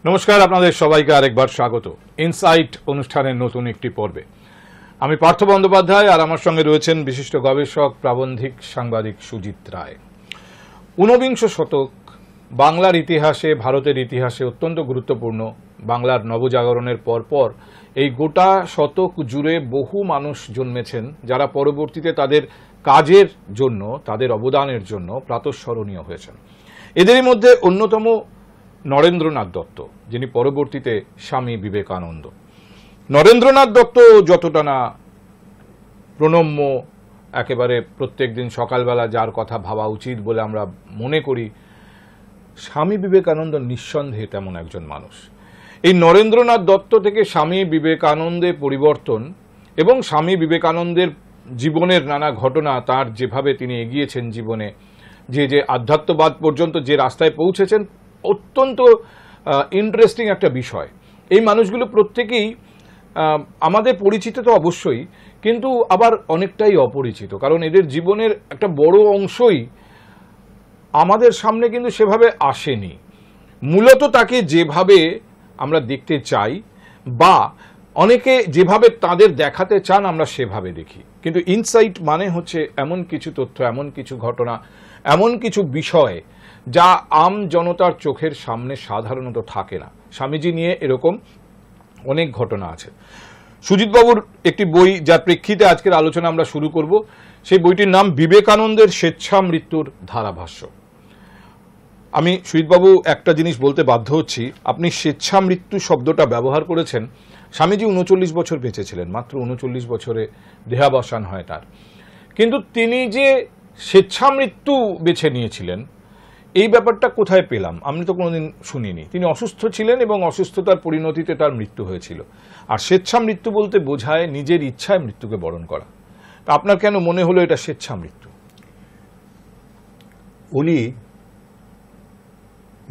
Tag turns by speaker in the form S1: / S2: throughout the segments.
S1: নমস্কার, আপনাদের সবাইকে আরেকবার স্বাগত ইনসাইট অনুষ্ঠানের নতুন একটি পর্বে। আমি পার্থ বন্দ্যোপাধ্যায়, আর আমার সঙ্গে রয়েছেন বিশিষ্ট গবেষক, প্রাবন্ধিক, সাংবাদিক সুজিত রায়। ঊনবিংশ শতক বাংলার ইতিহাসে, ভারতের ইতিহাসে অত্যন্ত গুরুত্বপূর্ণ। বাংলার নবজাগরণের পরপর এই গোটা শতক জুড়ে বহু মানুষ জন্মেছেন, যারা পরবর্তীতে তাদের কাজের জন্য, তাদের অবদানের জন্য প্রাতঃস্মরণীয় হয়েছেন। এদেরই মধ্যে অন্যতম নরেন্দ্রনাথ দত্ত, যিনি পরবর্তীতে স্বামী বিবেকানন্দ। নরেন্দ্রনাথ দত্ত যতটা না প্রণম্য, একেবারে প্রত্যেক দিন সকালবেলা যার কথা ভাবা উচিত বলে আমরা মনে করি, স্বামী বিবেকানন্দ নিঃসন্দেহে তেমন একজন মানুষ। এই নরেন্দ্রনাথ দত্ত থেকে স্বামী বিবেকানন্দে পরিবর্তন এবং স্বামী বিবেকানন্দের জীবনের নানা ঘটনা, তার যেভাবে তিনি এগিয়েছেন জীবনে, যে আধ্যাত্মবাদ পর্যন্ত যে রাস্তায় পৌঁছেছেন, অত্যন্ত ইন্টারেস্টিং একটা বিষয়। এই মানুষগুলো প্রত্যেকেই আমাদের পরিচিত তো অবশ্যই, কিন্তু আবার অনেকটাই অপরিচিত, কারণ এদের জীবনের একটা বড় অংশই আমাদের সামনে কিন্তু সেভাবে আসেনি। মূলত তাকে যেভাবে আমরা দেখতে চাই বা অনেকে যেভাবে তাদের দেখাতে চান, আমরা সেভাবে দেখি। কিন্তু ইনসাইট মানে হচ্ছে এমন কিছু তথ্য, এমন কিছু ঘটনা, এমন কিছু বিষয় যা আম জনতার চোখের সামনে সাধারণত থাকে না। স্বামীজি নিয়ে এরকম অনেক ঘটনা আছে। সুজিতবাবুর একটি বই, যার প্রেক্ষিতে আজকের আলোচনা আমরা শুরু করব, সেই বইটির নাম বিবেকানন্দের স্বেচ্ছামৃত্যুর ধারাভাষ্য। আমি সুজিতবাবু একটা জিনিস বলতে বাধ্য হচ্ছি, আপনি স্বেচ্ছামৃত্যু শব্দটা ব্যবহার করেছেন। স্বামীজি 39 বছর বেঁচেছিলেন, মাত্র 39 বছরে দেহাবসান হয় তার। কিন্তু তিনি যে স্বেচ্ছামৃত্যু বেছে নিয়েছিলেন, এই ব্যাপারটা কোথায় পেলাম? আমি তো কোনোদিন শুনিনি। তিনি অসুস্থ ছিলেন এবং অসুস্থতার পরিণতিতে তার মৃত্যু হয়েছিল। আর স্বেচ্ছা মৃত্যু বলতে বোঝায় নিজের ইচ্ছায় মৃত্যুকে বরণ করা। তা আপনার কেন মনে হলো এটা স্বেচ্ছা মৃত্যু?
S2: উনি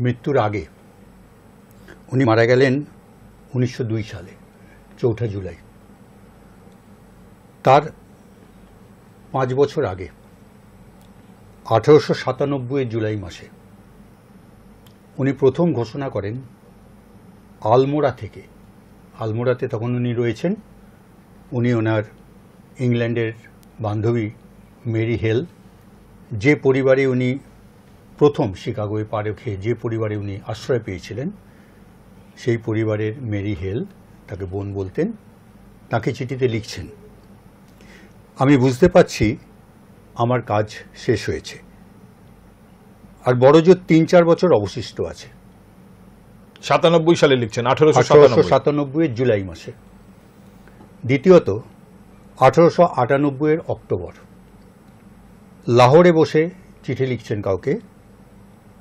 S2: মৃত্যুর আগে, উনি মারা গেলেন 1902 সালে 4 জুলাই। তার 5 বছর আগে 1897 জুলাই মাসে উনি প্রথম ঘোষণা করেন আলমোড়া থেকে, আলমোড়াতে তখন উনি রয়েছেন, উনি ওনার ইংল্যান্ডের বান্ধবী মেরি হেল, যে পরিবারে উনি প্রথম শিকাগোয় পা রেখে যে পরিবারে উনি আশ্রয় পেয়েছিলেন, সেই পরিবারের মেরি হেল, তাকে বোন বলতেন, তাকে চিঠিতে লিখছেন, আমি বুঝতে পারছি আমার কাজ শেষ হয়েছে, আর বড় জোর 3-4 বছর অবশিষ্ট আছে।
S1: 97 সালে লিখছেন, 1897
S2: জুলাই মাসে। দ্বিতীয়ত 1898 অক্টোবর লাহোরে বসে চিঠি লিখছেন কাউকে,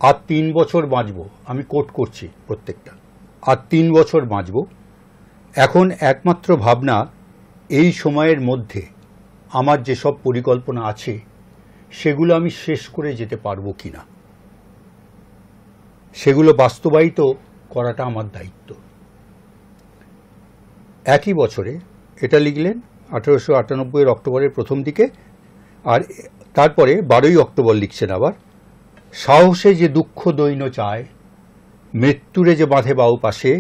S2: আর 3 বছর বাঁচব, আমি কোট করছি প্রত্যেকটা, আর 3 বছর বাঁচব। এখন একমাত্র ভাবনা এই সময়ের মধ্যে আমার যেসব পরিকল্পনা আছে সেগুলো আমি শেষ করে যেতে পারবো কিনা, সেগুলো বাস্তবায়িত করাটা আমার দায়িত্ব। একই বছরে এটা লিখলেন 1898 অক্টোবরের প্রথম দিকে, আর তারপরে 12 অক্টোবর লিখছেন আবার, সাহসে যে দুঃখ দৈন্য চায়, মৃত্যুরে যে বাঁধে বাউ পাশে,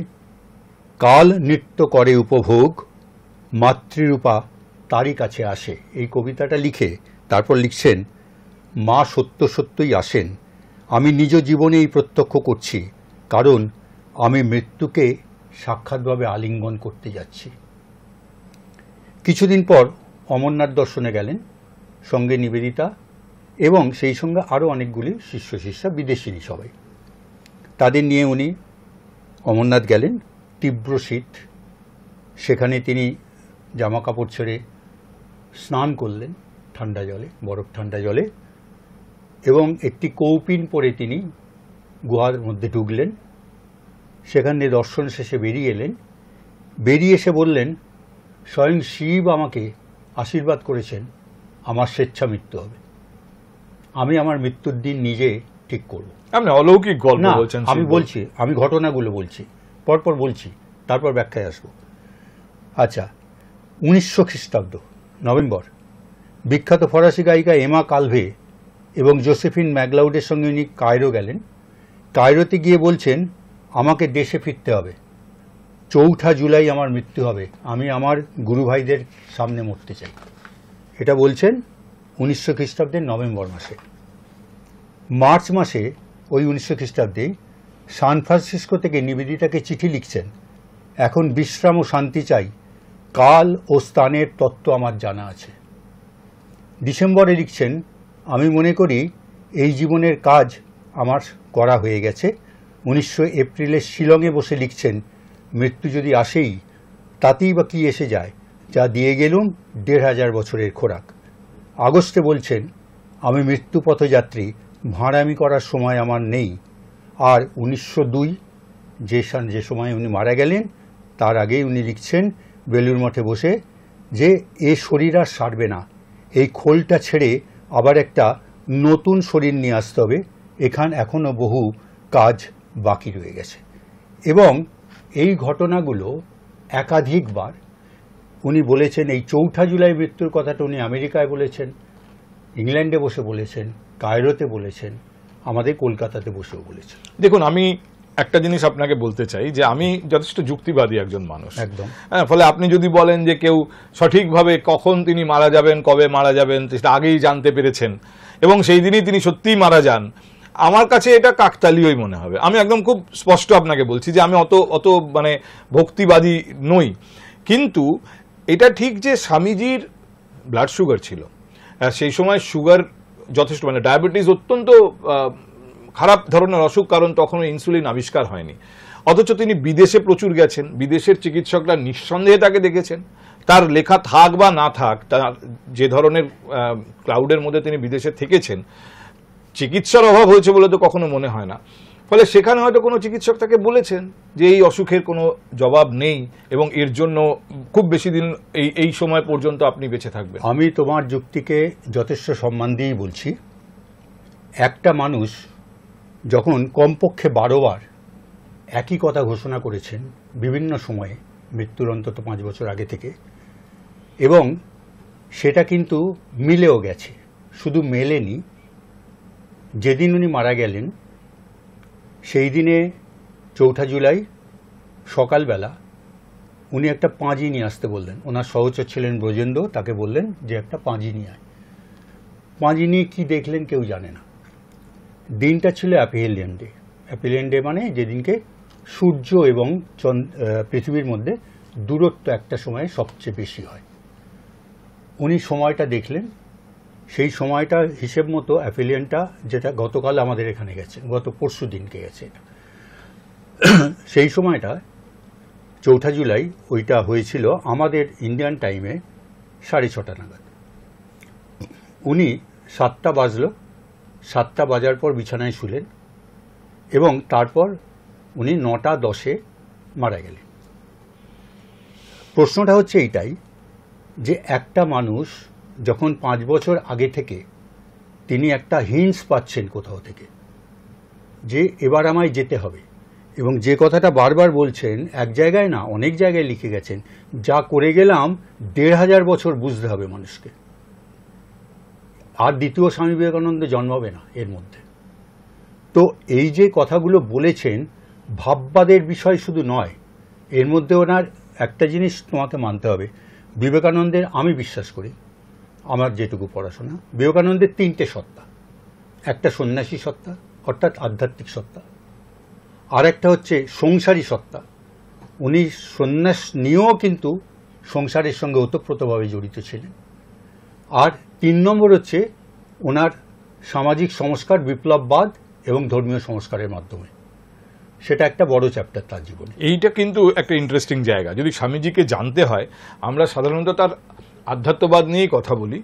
S2: কাল নৃত্য করে উপভোগ, মাতৃরূপা তারই কাছে আসে। এই কবিতাটা লিখে তারপর লিখছেন, মা সত্য সত্যই আসেন, আমি নিজ জীবনে এই প্রত্যক্ষ করছি, কারণ আমি মৃত্যুকে সাক্ষাৎভাবে আলিঙ্গন করতে যাচ্ছি। কিছুদিন পর অমরনাথ দর্শনে গেলেন, সঙ্গে নিবেদিতা এবং সেই সঙ্গে আরও অনেকগুলি শিষ্য শিষ্যা, বিদেশিনী সবাই। তাদের নিয়ে উনি অমরনাথ গেলেন। তীব্র শীত, সেখানে তিনি জামা কাপড় ছেড়ে স্নান করলেন ঠান্ডা জলে, বরফ ঠান্ডা জলে, এবং একটি কৌপিন পরে তিনি গুহার মধ্যে ঢুকলেন। সেখানে দর্শন শেষে বেরিয়ে এলেন। বেরিয়ে এসে বললেন, স্বয়ং শিব আমাকে আশীর্বাদ করেছেন, আমার স্বেচ্ছা মৃত্যু হবে, আমি আমার মৃত্যুর দিন নিজে ঠিক করব।
S1: আপনি অলৌকিক গল্প বলছেন।
S2: আমি বলছি, আমি ঘটনাগুলো বলছি, পরপর বলছি, তারপর ব্যাখ্যায় আসবো। আচ্ছা, 1900 খ্রিস্টাব্দ নভেম্বর, বিখ্যাত ফরাসি গায়িকা এমা কালভে এবং জোসেফিন ম্যাকলাউডের সঙ্গে উনি কায়রো গেলেন। কায়রোতে গিয়ে বলছেন, আমাকে দেশে ফিরতে হবে, 4 জুলাই আমার মৃত্যু হবে, আমি আমার গুরু ভাইদের সামনে মরতে চাই। এটা বলছেন 1900 খ্রিস্টাব্দের নভেম্বর মাসে। মার্চ মাসে ওই 1900 খ্রিস্টাব্দে সান ফ্রান্সিসকো থেকে নিবেদিতাকে চিঠি লিখছেন, এখন বিশ্রাম ও শান্তি চাই, কাল ও স্থানের তত্ত্ব আমার জানা আছে। ডিসেম্বরে লিখছেন, আমি মনে করি এই জীবনের কাজ আমার করা হয়ে গেছে। 1900 এপ্রিলে শিলংয়ে বসে লিখছেন, মৃত্যু যদি আসেই তাতেই বা কি এসে যায়, যা দিয়ে গেলুম 1500 বছরের খোরাক। আগস্টে বলছেন, আমি মৃত্যু পথযাত্রী, ভাঁড়ামি করার সময় আমার নেই। আর 1902 যে সময় উনি মারা গেলেন তার আগেই উনি লিখছেন বেলুড় মঠে বসে যে এ শরীর আর সারবে না, এই খোলটা ছেড়ে আবার একটা নতুন শরীর নিয়ে আসতে হবে, এখনও বহু কাজ বাকি রয়ে গেছে। এবং এই ঘটনাগুলো একাধিকবার উনি বলেছেন। এই 4 জুলাই মৃত্যুর কথাটা উনি আমেরিকায় বলেছেন, ইংল্যান্ডে বসে বলেছেন, কায়রোতে বলেছেন, আমাদের কলকাতাতে বসেও বলেছেন।
S1: দেখুন, আমি একটা জিনিস আপনাকে বলতে চাই যে আমি যথেষ্ট যুক্তিবাদী একজন মানুষ,
S2: একদম।
S1: হ্যাঁ, ফলে আপনি যদি বলেন যে কেউ সঠিকভাবে কখন তিনি মারা যাবেন, কবে মারা যাবেন সেটা আগেই জানতে পেরেছেন এবং সেই দিনই তিনি সত্যিই মারা যান, আমার কাছে এটা কাকতালীয়ই মনে হবে। আমি একদম খুব স্পষ্ট আপনাকে বলছি যে আমি অত মানে ভক্তিবাদী নই, কিন্তু এটা ঠিক যে স্বামীজির ব্লাড সুগার ছিল, সেই সময় সুগার যথেষ্ট, মানে ডায়াবেটিস অত্যন্ত খারাপ ধরনের অসুখ, কারণ তখন ইনসুলিন আবিষ্কার হয়নি। অথচ তিনি বিদেশে প্রচুর গেছেন, বিদেশের চিকিৎসকরা নিঃসন্দেহে তাকে দেখেছেন। তার লেখা থাক বা না থাক, তার যে ধরনের ক্লাউডের মধ্যে তিনি বিদেশে থেকেছেন, চিকিৎসার অভাব হয়েছে বলে তো কখনো মনে হয় না। ফলে সেখানে হয়তো কোনো চিকিৎসক তাকে বলেছেন যে এই অসুখের কোনো জবাব নেই এবং এর জন্য খুব বেশি দিন এই সময় পর্যন্ত আপনি বেঁচে থাকবেন।
S2: আমি তোমার যুক্তিকে যথেষ্ট সম্মান দিয়েই বলছি। একটা মানুষ যখন কমপক্ষে 12 বার একই কথা ঘোষণা করেছেন বিভিন্ন সময়ে, মৃত্যুর অন্তত 5 বছর আগে থেকে, এবং সেটা কিন্তু মিলেও গেছে, শুধু মেলেনি, যেদিন উনি মারা গেলেন সেই দিনে 4 জুলাই সকালবেলা উনি একটা পাঁজি নিয়ে আসতে বললেন। ওনার সহচর ছিলেন ব্রজেন্দ্র, তাকে বললেন যে একটা পাঁজি নিয়ে আয়। পাঁজি নিয়ে কী দেখলেন কেউ জানে না। দিনটা ছিল অ্যাপিলিয়ান ডে। অ্যাপিলিয়ান ডে মানে যেদিনকে সূর্য এবং পৃথিবীর মধ্যে দূরত্ব একটা সময়ে সবচেয়ে বেশি হয়। উনি সময়টা দেখলেন, সেই সময়টা হিসেব মতো অ্যাপিলিয়ানটা, যেটা গতকাল আমাদের এখানে গেছে, গত পরশু দিনকে গেছে, সেই সময়টা 4 জুলাই ওইটা হয়েছিল আমাদের ইন্ডিয়ান টাইমে 6:30 নাগাদ। উনি 7টা বাজলো, 7টা বাজার পর বিছানায় শুলেন এবং তারপর উনি 9:10 মারা গেলেন। প্রশ্নটা হচ্ছে এইটাই যে একটা মানুষ যখন 5 বছর আগে থেকে তিনি একটা হিন্টস পাচ্ছেন কোথাও থেকে যে এবার আমায় যেতে হবে, এবং যে কথাটা বারবার বলছেন, এক জায়গায় না অনেক জায়গায় লিখে গেছেন, যা করে গেলাম 1500 বছর বুঝতে হবে মানুষকে, আর দ্বিতীয় স্বামী বিবেকানন্দ জন্মাবে না এর মধ্যে। তো এই যে কথাগুলো বলেছেন ভাববাদের বিষয় শুধু নয়, এর মধ্যে ওনার একটা জিনিস তোমাকে মানতে হবে, বিবেকানন্দের, আমি বিশ্বাস করি, আমার যেটুকু পড়াশোনা, বিবেকানন্দের 3টে সত্তা। একটা সন্ন্যাসী সত্তা অর্থাৎ আধ্যাত্মিক সত্তা, আর একটা হচ্ছে সংসারী সত্তা, উনি সন্ন্যাস নিয়েও কিন্তু সংসারের সঙ্গে ওতপ্রোতভাবে জড়িত ছিলেন, আর 3 নম্বর হচ্ছে ওনার সামাজিক সংস্কার, বিপ্লববাদ এবং ধর্মীয় সংস্কারের মাধ্যমে। সেটা একটা বড় চ্যাপ্টার তার জীবনে।
S1: এইটা কিন্তু একটা ইন্টারেস্টিং জায়গা। যদি স্বামীজিকে জানতে হয়, আমরা সাধারণত তার আধ্যাত্মবাদ নিয়েই কথা বলি,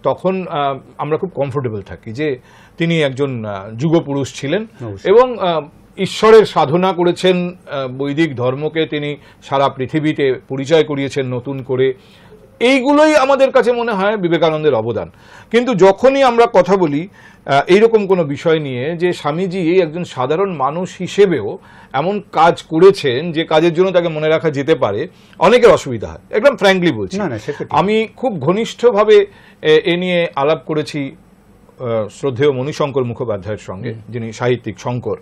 S1: তখন আমরা খুব কমফোর্টেবল থাকি যে তিনি একজন যুগপুরুষ ছিলেন এবং ঈশ্বরের সাধনা করেছেন, বৈদিক ধর্মকে তিনি সারা পৃথিবীতে পরিচয় করিয়েছেন নতুন করে। এইগুলোই আমাদের কাছে মনে হয় বিবেকানন্দের অবদান। কিন্তু যখনই আমরা কথা বলি এইরকম কোনো বিষয় নিয়ে যে স্বামীজি একজন সাধারণ মানুষ হিসেবেও এমন কাজ করেছেন যে কাজের জন্য তাকে মনে রাখা যেতে পারে, অনেকের অসুবিধা হয়। একদম ফ্র্যাঙ্কলি বলছি, আমি খুব ঘনিষ্ঠভাবে এ নিয়ে আলাপ করেছি শ্রদ্ধেয় মণিশঙ্কর মুখোপাধ্যায়ের সঙ্গে, যিনি সাহিত্যিক শঙ্কর,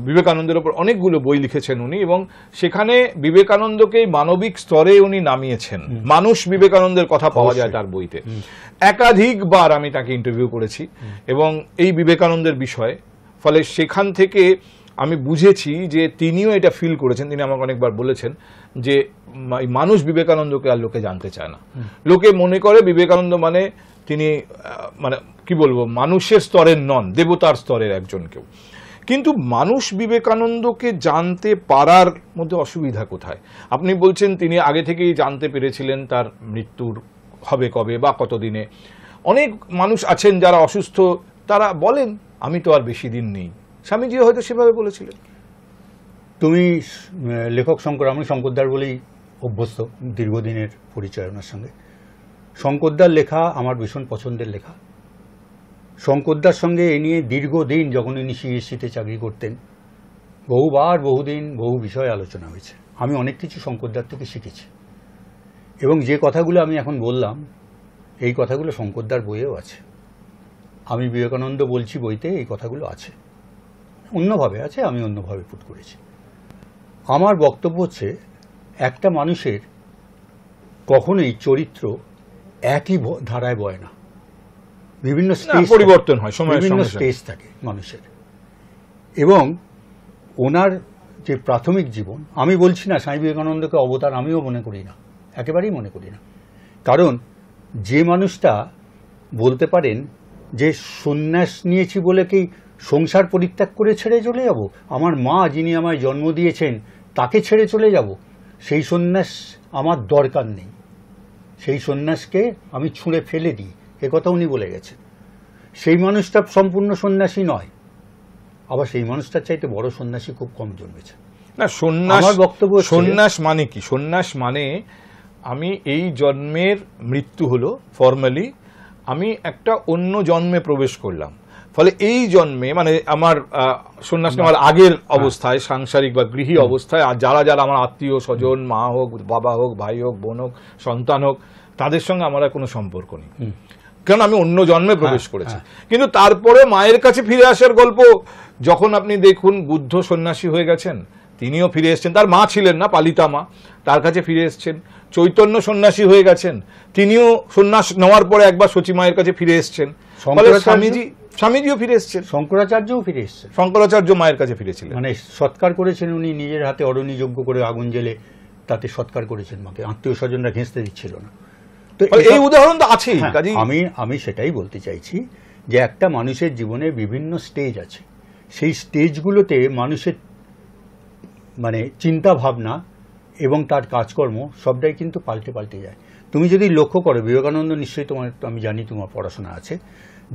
S1: বিবেকানন্দের ওপর অনেকগুলো বই লিখেছেন উনি, এবং সেখানে বিবেকানন্দকে মানবিক স্তরে উনি নামিয়েছেন। মানুষ বিবেকানন্দের কথা পাওয়া যায় তার বইতে। একাধিকবার আমি তাকে ইন্টারভিউ করেছি এবং এই বিবেকানন্দের বিষয়ে, ফলে সেখান থেকে আমি বুঝেছি যে তিনিও এটা ফিল করেছেন। তিনি আমাকে অনেকবার বলেছেন যে মানুষ বিবেকানন্দকে আর লোকে জানতে চায় না। লোকে মনে করে বিবেকানন্দ মানে তিনি মানে কি বলবো, মানুষের স্তরের নন, দেবতার স্তরের একজন কেউ। কিন্তু মানুষ বিবেকানন্দকে জানতে পারার মধ্যে অসুবিধা কোথায়? আপনি বলছেন তিনি আগে থেকেই জানতে পেরেছিলেন তার মৃত্যুর হবে কবে বা কতদিনে। অনেক মানুষ আছেন যারা অসুস্থ, তারা বলেন আমি তো আর বেশি দিন নেই। স্বামীজি হয়তো সেভাবে বলেছিলেন।
S2: তুমি লেখক শঙ্কর, আমি শঙ্করদার বলেই অভ্যস্ত, দীর্ঘদিনের পরিচয় ওনার সঙ্গে। শঙ্করদার লেখা আমার ভীষণ পছন্দের লেখা। শঙ্করদার সঙ্গে এ নিয়ে দীর্ঘদিন, যখন ইনি সিএসসিতে চাকরি করতেন, বহুবার বহুদিন বহু বিষয়ে আলোচনা হয়েছে। আমি অনেক কিছু শঙ্করদার থেকে শিখেছি, এবং যে কথাগুলো আমি এখন বললাম এই কথাগুলো শঙ্করদার বইয়েও আছে। আমি বিবেকানন্দ বলছি বইতে এই কথাগুলো আছে, অন্যভাবে আছে, আমি অন্যভাবে পুট করেছি। আমার বক্তব্য হচ্ছে একটা মানুষের কখনোই চরিত্র একই ধারায় বয় না, বিভিন্ন স্টেজ
S1: পরিবর্তন হয়,
S2: বিভিন্ন স্টেজ থাকে মানুষের। এবং ওনার যে প্রাথমিক জীবন, আমি বলছি না স্বামী বিবেকানন্দকে অবতার, আমিও মনে করি না, একেবারেই মনে করি না। কারণ যে মানুষটা বলতে পারেন যে সন্ন্যাস নিয়েছি বলে কি সংসার পরিত্যাগ করে ছেড়ে চলে যাব, আমার মা যিনি আমায় জন্ম দিয়েছেন তাকে ছেড়ে চলে যাব, সেই সন্ন্যাস আমার দরকার নেই, সেই সন্ন্যাসকে আমি ছুঁড়ে ফেলে দিই, একথা উনি বলে গেছেন। সেই মানুষটা সম্পূর্ণ সন্ন্যাসী নয়, আবার সেই মানুষটার চাইতে বড় সন্ন্যাসী খুব কম জন্মেছে।
S1: না, সন্ন্যাস,
S2: আমার বক্তব্য
S1: সন্ন্যাস মানে কি? সন্ন্যাস মানে আমি এই জন্মের মৃত্যু হলো ফর্মালি, আমি একটা অন্য জন্মে প্রবেশ করলাম, ফলে এই জন্মে মানে আমার সন্ন্যাস নেওয়ার আগের অবস্থায়, সাংসারিক বা গৃহী অবস্থায়, আর যারা যারা আমার আত্মীয় স্বজন, মা হোক, বাবা হোক, ভাই হোক, বোন হোক, সন্তান হোক, তাদের সঙ্গে আমার আর কোনো সম্পর্ক নেই, কারণ আমি অন্য জন্মে প্রবেশ করেছি। কিন্তু তারপরে মায়ের কাছে ফিরে আসার গল্প যখন আপনি দেখুন, বুদ্ধ সন্ন্যাসী হয়ে গেছেন, তিনিও ফিরে এসছেন, তার মা ছিলেন না, পালিতা মা, তার কাছে ফিরে এসছেন। চৈতন্য সন্ন্যাসী হয়ে গেছেন, তিনিও সন্ন্যাস নেওয়ার পরে একবার সচী মায়ের কাছে ফিরে এসছেন। স্বামীজিও ফিরে এসছেন,
S2: শঙ্করাচার্যও ফিরে এসছেন।
S1: শঙ্করাচার্য মায়ের কাছে ফিরেছিলেন,
S2: মানে সৎকার করেছেন উনি, নিজের হাতে অরণি যজ্ঞ করে আগুন জেলে তাতে সৎকার করেছেন মাকে, আত্মীয় স্বজনরা ঘেঁষতে দিচ্ছিল না। তো
S1: এই উদাহরণ তো আছেই।
S2: আমি সেটাই বলতে চাইছি যে একটা মানুষের জীবনে বিভিন্ন স্টেজ আছে, সেই স্টেজগুলোতে মানুষের মানে চিন্তা ভাবনা এবং তার কাজকর্ম সবটাই কিন্তু পাল্টে পাল্টে যায়। তুমি যদি লক্ষ্য করো, বিবেকানন্দ নিশ্চয়ই তোমার, আমি জানি তোমার পড়াশোনা আছে,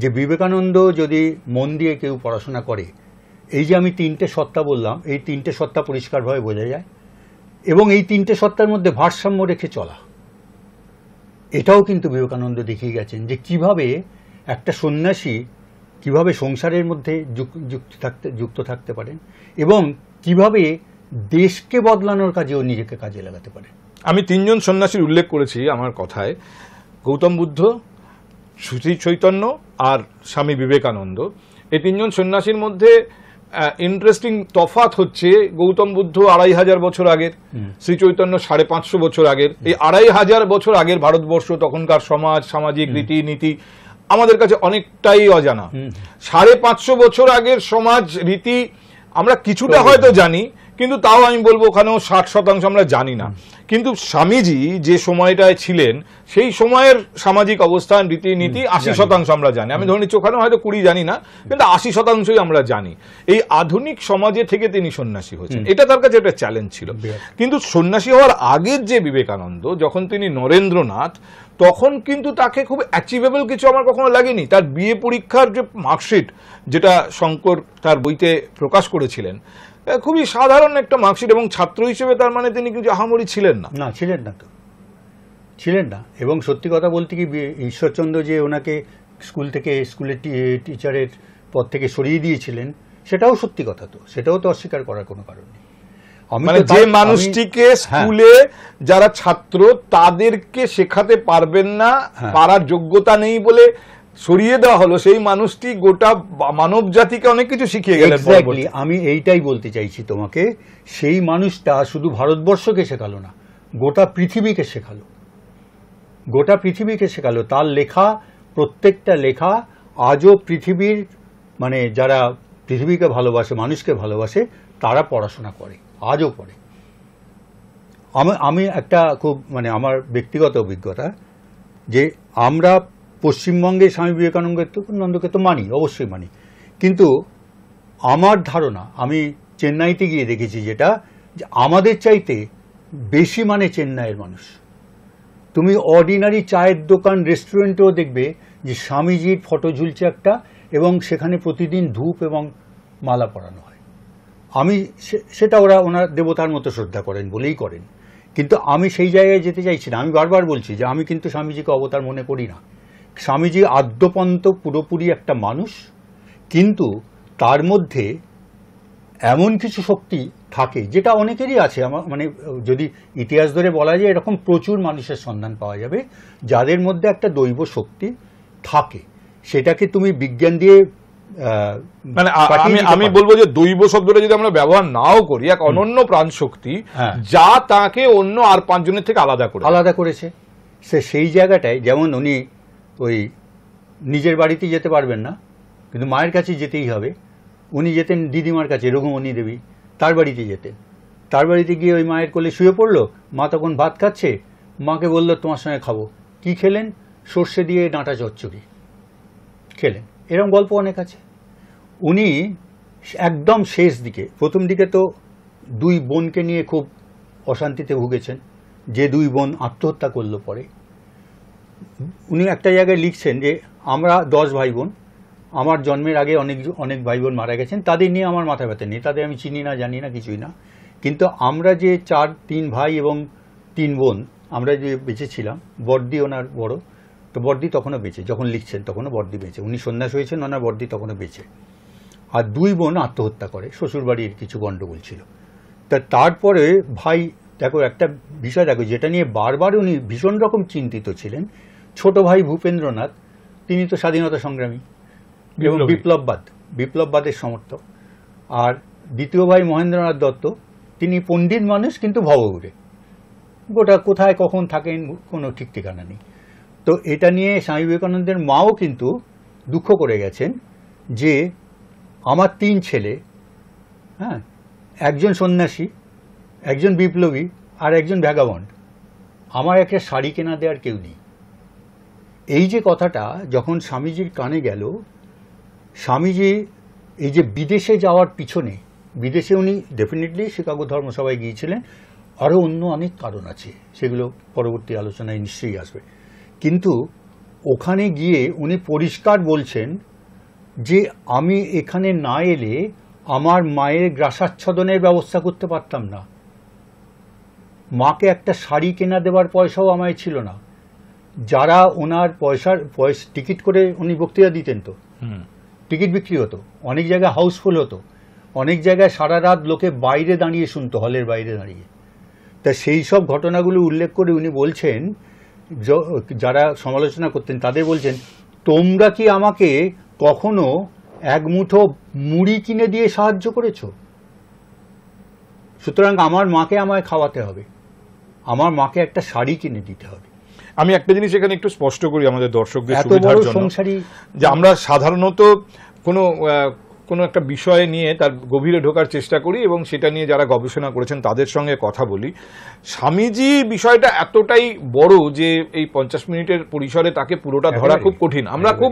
S2: যে বিবেকানন্দ যদি মন দিয়ে কেউ পড়াশোনা করে, এই যে আমি তিনটে সত্তা বললাম, এই তিনটে সত্তা পরিষ্কারভাবে বোঝা যায়, এবং এই তিনটে সত্তার মধ্যে ভারসাম্য রেখে চলা, এটাও কিন্তু বিবেকানন্দ দেখিয়ে গেছেন যে কিভাবে একটা সন্ন্যাসী কিভাবে সংসারের মধ্যে যুক্ত থাকতে পারেন, এবং কিভাবে দেশকে বদলানোর কাজেও নিজেকে কাজে লাগাতে পারে।
S1: আমি তিনজন সন্ন্যাসীর উল্লেখ করেছি আমার কথায়, গৌতম বুদ্ধ, শ্রী চৈতন্য আর স্বামী বিবেকানন্দ। এই তিনজন সন্ন্যাসীর মধ্যে ইন্টারেস্টিং তফাৎ হচ্ছে, গৌতম বুদ্ধ 2500 বছর আগের, শ্রী চৈতন্য 550 বছর আগের। এই 2500 বছর আগের ভারতবর্ষ, তখনকার সমাজ, সামাজিক রীতিনীতি আমাদের কাছে অনেকটাই অজানা। 550 বছর আগের সমাজ রীতি আমরা কিছুটা হয়তো জানি, কিন্তু তাও আমি বলবো ওখানেও 60% আমরা জানি না। কিন্তু স্বামীজি যে সময়টায় ছিলেন, সেই সময়ের সামাজিক অবস্থান, রীতিনীতি 80% আমরা জানি। আমি ধরে নিচ্ছি ওখানে হয়তো 20 জানি না, কিন্তু 80%ই আমরা জানি। এই আধুনিক সমাজে থেকে তিনি সন্ন্যাসী হয়েছেন, এটা তার কাছে একটা চ্যালেঞ্জ ছিল। কিন্তু সন্ন্যাসী হওয়ার আগের যে বিবেকানন্দ, যখন তিনি নরেন্দ্রনাথ, তখন কিন্তু তাকে খুব অ্যাচিভেবল কিছু আমার কখনো লাগেনি। তার বিএ পরীক্ষার যে মার্কশিট, যেটা শঙ্কর তার বইতে প্রকাশ করেছিলেন, খুবই সাধারণ একটা মার্কশিট, এবং ছাত্র হিসেবে তার মানে তিনি কিন্তু আহামরি ছিলেন না।
S2: ছিলেন না তো, ছিলেন না। এবং সত্যি কথা বলতে কি, ঈশ্বরচন্দ্র যে ওনাকে স্কুলের টিচারের পদ থেকে সরিয়ে দিয়েছিলেন, সেটাও সত্যি কথা, তো সেটাও তো অস্বীকার করার কোনো কারণ নেই।
S1: মানে যে মানুষটিকে স্কুলে যারা ছাত্র তাদেরকে শেখাতে পারবেন না, পারার যোগ্যতা নেই বলে সরিয়ে দেওয়া হলো, সেই মানুষটি গোটা মানব জাতিকে অনেক কিছু শিখিয়ে গেলেন।
S2: এক্স্যাক্টলি, আমি এইটাই বলতে চাইছি তোমাকে, সেই মানুষটা শুধু ভারতবর্ষকে শেখালো না, গোটা পৃথিবীকে শেখালো, গোটা পৃথিবীকে শেখালো। তার লেখা, প্রত্যেকটা লেখা আজও পৃথিবীর মানে যারা পৃথিবীকে ভালোবাসে, মানুষকে ভালোবাসে, তারা পড়াশোনা করে, আজও পড়ে। আমি একটা খুব মানে আমার ব্যক্তিগত অভিজ্ঞতা, যে আমরা পশ্চিমবঙ্গে স্বামী বিবেকানন্দকে তো মানি, অবশ্যই মানি, কিন্তু আমার ধারণা, আমি চেন্নাইতে গিয়ে দেখেছি যেটা, যে আমাদের চাইতে বেশি মানে চেন্নাইয়ের মানুষ। তুমি অর্ডিনারি চায়ের দোকান, রেস্টুরেন্টেও দেখবে যে স্বামীজির ফটো ঝুলছে একটা, এবং সেখানে প্রতিদিন ধূপ এবং মালা পরানো হয়। আমি সেটা ওনার দেবতার মতো শ্রদ্ধা করেন বলেই করেন, কিন্তু আমি সেই জায়গায় যেতে চাইছি না। আমি বারবার বলছি যে আমি কিন্তু স্বামীজিকে অবতার মনে করি না। স্বামীজি আদ্যপন্ত পুরোপুরি একটা মানুষ, কিন্তু তার মধ্যে এমন কিছু শক্তি থাকে যেটা অনেকেরই আছে। আমার মানে যদি ইতিহাস ধরে বলা যায়, এরকম প্রচুর মানুষের সন্ধান পাওয়া যাবে যাদের মধ্যে একটা দৈব শক্তি থাকে। সেটাকে তুমি বিজ্ঞান দিয়ে
S1: মানে আমি বলবো যে দৈব শব্দটা যদি আমরা ব্যবহার নাও করি, এক অনন্য প্রাণ শক্তি যা তাকে অন্য আর 5 জনের থেকে আলাদা করেছে।
S2: সেই জায়গাটায়, যেমন উনি ওই নিজের বাড়িতে যেতে পারবেন না, কিন্তু মায়ের কাছে যেতেই হবে। উনি যেতেন দিদিমার কাছে, রঘুমণি দেবী, তার বাড়িতে যেতেন। তার বাড়িতে গিয়ে ওই মায়ের কোলে শুয়ে পড়লো, মা তখন ভাত খাচ্ছে, মাকে বললো তোমার সঙ্গে খাবো। কি খেলেন? সর্ষে দিয়ে ডাঁটা চচ্চড়ি খেলেন। এরকম গল্প অনেক আছে। উনি একদম শেষ দিকে, প্রথম দিকে তো 2 বোনকে নিয়ে খুব অশান্তিতে ভুগেছেন, যে 2 বোন আত্মহত্যা করলো পরে। উনি একটা জায়গায় লিখছেন যে আমরা 10 ভাই বোন, আমার জন্মের আগে অনেক ভাই বোন মারা গেছেন, তাদের নিয়ে আমার মাথা ব্যথা নেই, তাদের আমি চিনি না, জানি না, কিছুই না। কিন্তু আমরা যে 3 ভাই এবং 3 বোন, আমরা যে বেঁচে ছিলাম, বর্দি ওনার বড়, তো বর্দি তখনও বেঁচে, যখন লিখছেন তখনও বর্দি বেঁচে, উনি সন্ন্যাস হয়েছেন, ওনার বর্দি তখনও বেঁচে। আর 2 বোন আত্মহত্যা করে, শ্বশুরবাড়ির কিছু গণ্ডগোল ছিল। তারপরে ভাই, দেখো একটা বিষয় দেখো যেটা নিয়ে বারবার উনি ভীষণ রকম চিন্তিত ছিলেন। ছোট ভাই ভূপেন্দ্রনাথ, তিনি তো স্বাধীনতা সংগ্রামী এবং বিপ্লববাদের সমর্থক। আর দ্বিতীয় ভাই মহেন্দ্রনাথ দত্ত, তিনি পণ্ডিত মানুষ কিন্তু ভবঘুরে, গোটা কোথায় কখন থাকেন কোনো ঠিক ঠিকানা নেই। তো এটা নিয়ে স্বামী বিবেকানন্দের মাও কিন্তু দুঃখ করে গেছেন যে আমার 3 ছেলে, হ্যাঁ, একজন সন্ন্যাসী, একজন বিপ্লবী, আর একজন ভ্যাগাবন্ড, আমার একটা শাড়ি কেনা দেওয়ার কেউ নেই। এই যে কথাটা যখন স্বামীজির কানে গেল, স্বামীজি এই যে বিদেশে যাওয়ার পিছনে, বিদেশে উনি ডেফিনেটলি শিকাগো ধর্মসভায় গিয়েছিলেন, আরও অন্য অনেক কারণ আছে, সেগুলো পরবর্তী আলোচনায় নিশ্চয়ই আসবে। কিন্তু ওখানে গিয়ে উনি পরিষ্কার বলছেন যে আমি এখানে না এলে আমার মায়ের গ্রাসাচ্ছাদনের ব্যবস্থা করতে পারতাম না, মাকে একটা শাড়ি কেনা দেওয়ার পয়সাও আমায় ছিল না। যারা ওনার পয়সা টিকিট করে উনি বক্তৃতা দিতেন, তো টিকিট বিক্রি হতো, অনেক জায়গায় হাউসফুল হতো, অনেক জায়গায় সারা রাত লোকে বাইরে দাঁড়িয়ে শুনতো, হলের বাইরে দাঁড়িয়ে। তা সেই সব ঘটনাগুলো উল্লেখ করে উনি বলছেন, যারা সমালোচনা করতেন তাদের বলছেন, তোমরা কি আমাকে কখনো 1 মুঠো মুড়ি কিনে দিয়ে সাহায্য করেছো? সুতরাং আমার মাকে আমায় খাওয়াতে হবে, আমার মাকে একটা শাড়ি কিনে দিতে হবে।
S1: আমি একটা জিনিস এখানে একটু স্পষ্ট করি আমাদের দর্শকদের সুবিধার জন্য, যে আমরা সাধারণত কোনো একটা বিষয় নিয়ে তার গভীরে ঢোকার চেষ্টা করি এবং সেটা নিয়ে যারা গবেষণা করেছেন তাদের সঙ্গে কথা বলি। স্বামীজি বিষয়টা এতটাই বড় যে এই 50 মিনিটের পরিসরে তাকে পুরোটা ধরা খুব কঠিন। আমরা খুব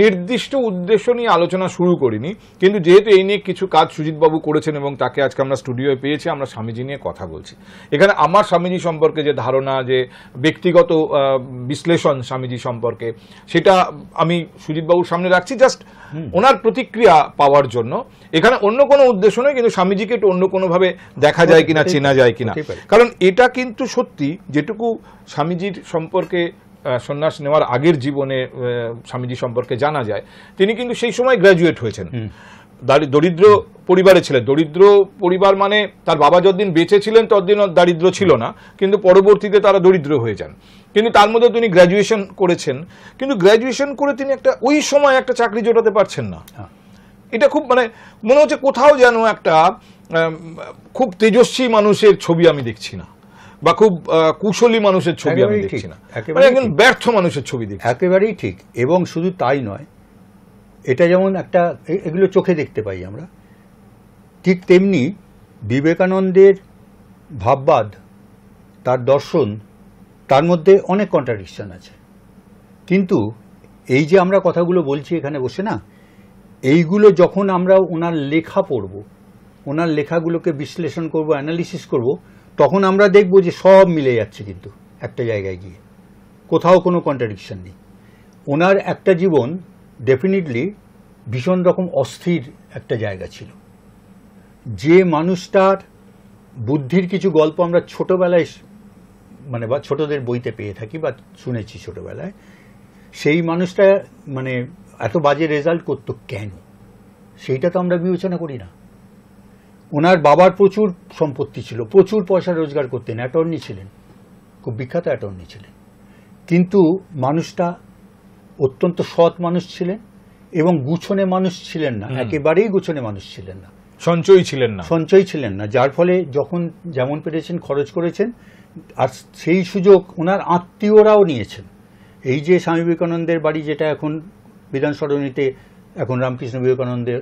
S1: নির্দিষ্ট উদ্দেশ্য নিয়ে আলোচনা শুরু করিনি, কিন্তু যেহেতু এই নিয়ে কিছু কাজ সুজিতবাবু করেছেন এবং তাকে আজকে আমরা স্টুডিওয়ে পেয়েছি, আমরা স্বামীজি নিয়ে কথা বলছি। এখানে আমার স্বামীজি সম্পর্কে যে ধারণা, যে ব্যক্তিগত বিশ্লেষণ স্বামীজি সম্পর্কে, সেটা আমি সুজিতবাবুর সামনে রাখছি জাস্ট ওনার প্রতিক্রিয়া পাওয়ার জন্য। এখানে অন্য কোনো উদ্দেশ্য নয়, কিন্তু স্বামীজিকে একটু অন্য কোনোভাবে দেখা যায় কিনা, চেনা যায় কিনা। কারণ এটা কিন্তু সত্যি, যেটুকু স্বামীজির সম্পর্কে সন্ন্যাস নেওয়ার আগের জীবনে স্বামীজি সম্পর্কে জানা যায়, তিনি কিন্তু সেই সময় গ্র্যাজুয়েট হয়েছেন। দরিদ্র পরিবারে ছিলেন। দরিদ্র পরিবার মানে তার বাবা যতদিন বেঁচে ছিলেন ততদিন দারিদ্র ছিল না, কিন্তু পরবর্তীতে তারা দরিদ্র হয়ে যান। কিন্তু তার মধ্যে তিনি গ্র্যাজুয়েশন করেছেন, কিন্তু গ্র্যাজুয়েশন করে তিনি একটা ওই সময় একটা চাকরি জোটাতে পারছেন না। এটা খুব মানে মনে হচ্ছে কোথাও যেন একটা খুব তেজস্বী মানুষের ছবি আমি দেখছি না, বা খুব কুশলী মানুষের ছবি আমি দেখছি না, মানে একজন ব্যর্থ মানুষের ছবি দেখছি।
S2: একেবারেই ঠিক। এবং শুধু তাই নয়, এটা যেমন একটা এগুলো চোখে দেখতে পাই আমরা, ঠিক তেমনি বিবেকানন্দের ভাববাদ, তার দর্শন, তার মধ্যে অনেক কন্ট্রাডিকশন আছে। কিন্তু এই যে আমরা কথাগুলো বলছি এখানে বসে না, এইগুলো যখন আমরা ওনার লেখা পড়ব, ওনার লেখাগুলোকে বিশ্লেষণ করব, অ্যানালিসিস করব, তখন আমরা দেখব যে সব মিলে যাচ্ছে, কিন্তু একটা জায়গায় গিয়ে কোথাও কোনো কন্ট্রাডিকশন নেই। ওনার একটা জীবন ডেফিনেটলি ভীষণ রকম অস্থির একটা জায়গা ছিল। যে মানুষটার বুদ্ধির কিছু গল্প আমরা ছোটবেলায় মানে বা ছোটদের বইতে পেয়ে থাকি বা শুনেছি ছোটবেলায়, সেই মানুষটা মানে এত বাজে রেজাল্ট করতো কেন, সেইটা তো আমরা বিবেচনা করি না। ওনার বাবার প্রচুর সম্পত্তি ছিল, প্রচুর পয়সা রোজগার করতেন, অ্যাটর্নি ছিলেন, খুব বিখ্যাত অ্যাটর্নি ছিলেন, কিন্তু মানুষটা অত্যন্ত সৎ মানুষ ছিলেন এবং গুছনে মানুষ ছিলেন না, একেবারেই গুছনে মানুষ ছিলেন না,
S1: সঞ্চয়ী ছিলেন না, যার ফলে যখন যেমন পেরেছেন খরচ করেছেন। আর সেই সুযোগ ওনার আত্মীয়রাও নিয়েছেন। এই যে স্বামী বিবেকানন্দের বাড়ি, যেটা এখন বিধান সরণিতে এখন রামকৃষ্ণ বিবেকানন্দের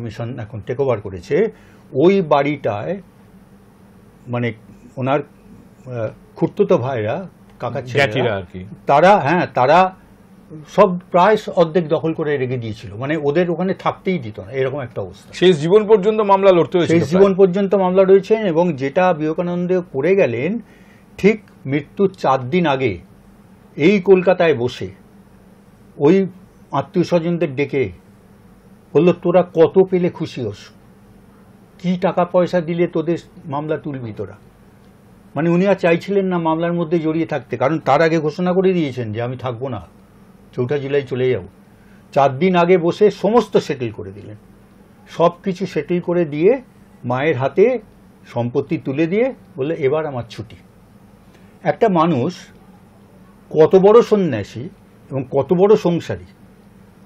S1: মিশন এখন টেক ওভার করেছে, ওই বাড়িটায় মানে ওনার খুড়তুতো ভাইরা, কাকা ছেলেরা, তারা সব প্রায় অর্ধেক দখল করে রেখে দিয়েছিল, মানে ওদের ওখানে থাকতেই দিত না, এরকম একটা অবস্থা। শেষ জীবন পর্যন্ত মামলা লড়তে হয়েছে,
S2: শেষ জীবন পর্যন্ত মামলা রয়েছে। এবং যেটা বিবেকানন্দ করে গেলেন, ঠিক মৃত্যুর 4 দিন আগে এই কলকাতায় বসে ওই আত্মীয় স্বজনদের ডেকে বলল, তোরা কত পেলে খুশি হোস, কি টাকা পয়সা দিলে তোদের মামলা তুলবি তোরা। মানে উনি আর চাইছিলেন না মামলার মধ্যে জড়িয়ে থাকতে, কারণ তার আগে ঘোষণা করে দিয়েছেন যে আমি থাকবো না, 4 জুলাই চলে যাব। 4 দিন আগে বসে সমস্ত সেটেল করে দিলেন, সব কিছু সেটেল করে দিয়ে মায়ের হাতে সম্পত্তি তুলে দিয়ে বললে, এবার আমার ছুটি। একটা মানুষ কত বড় সন্ন্যাসী এবং কত বড় সংসারী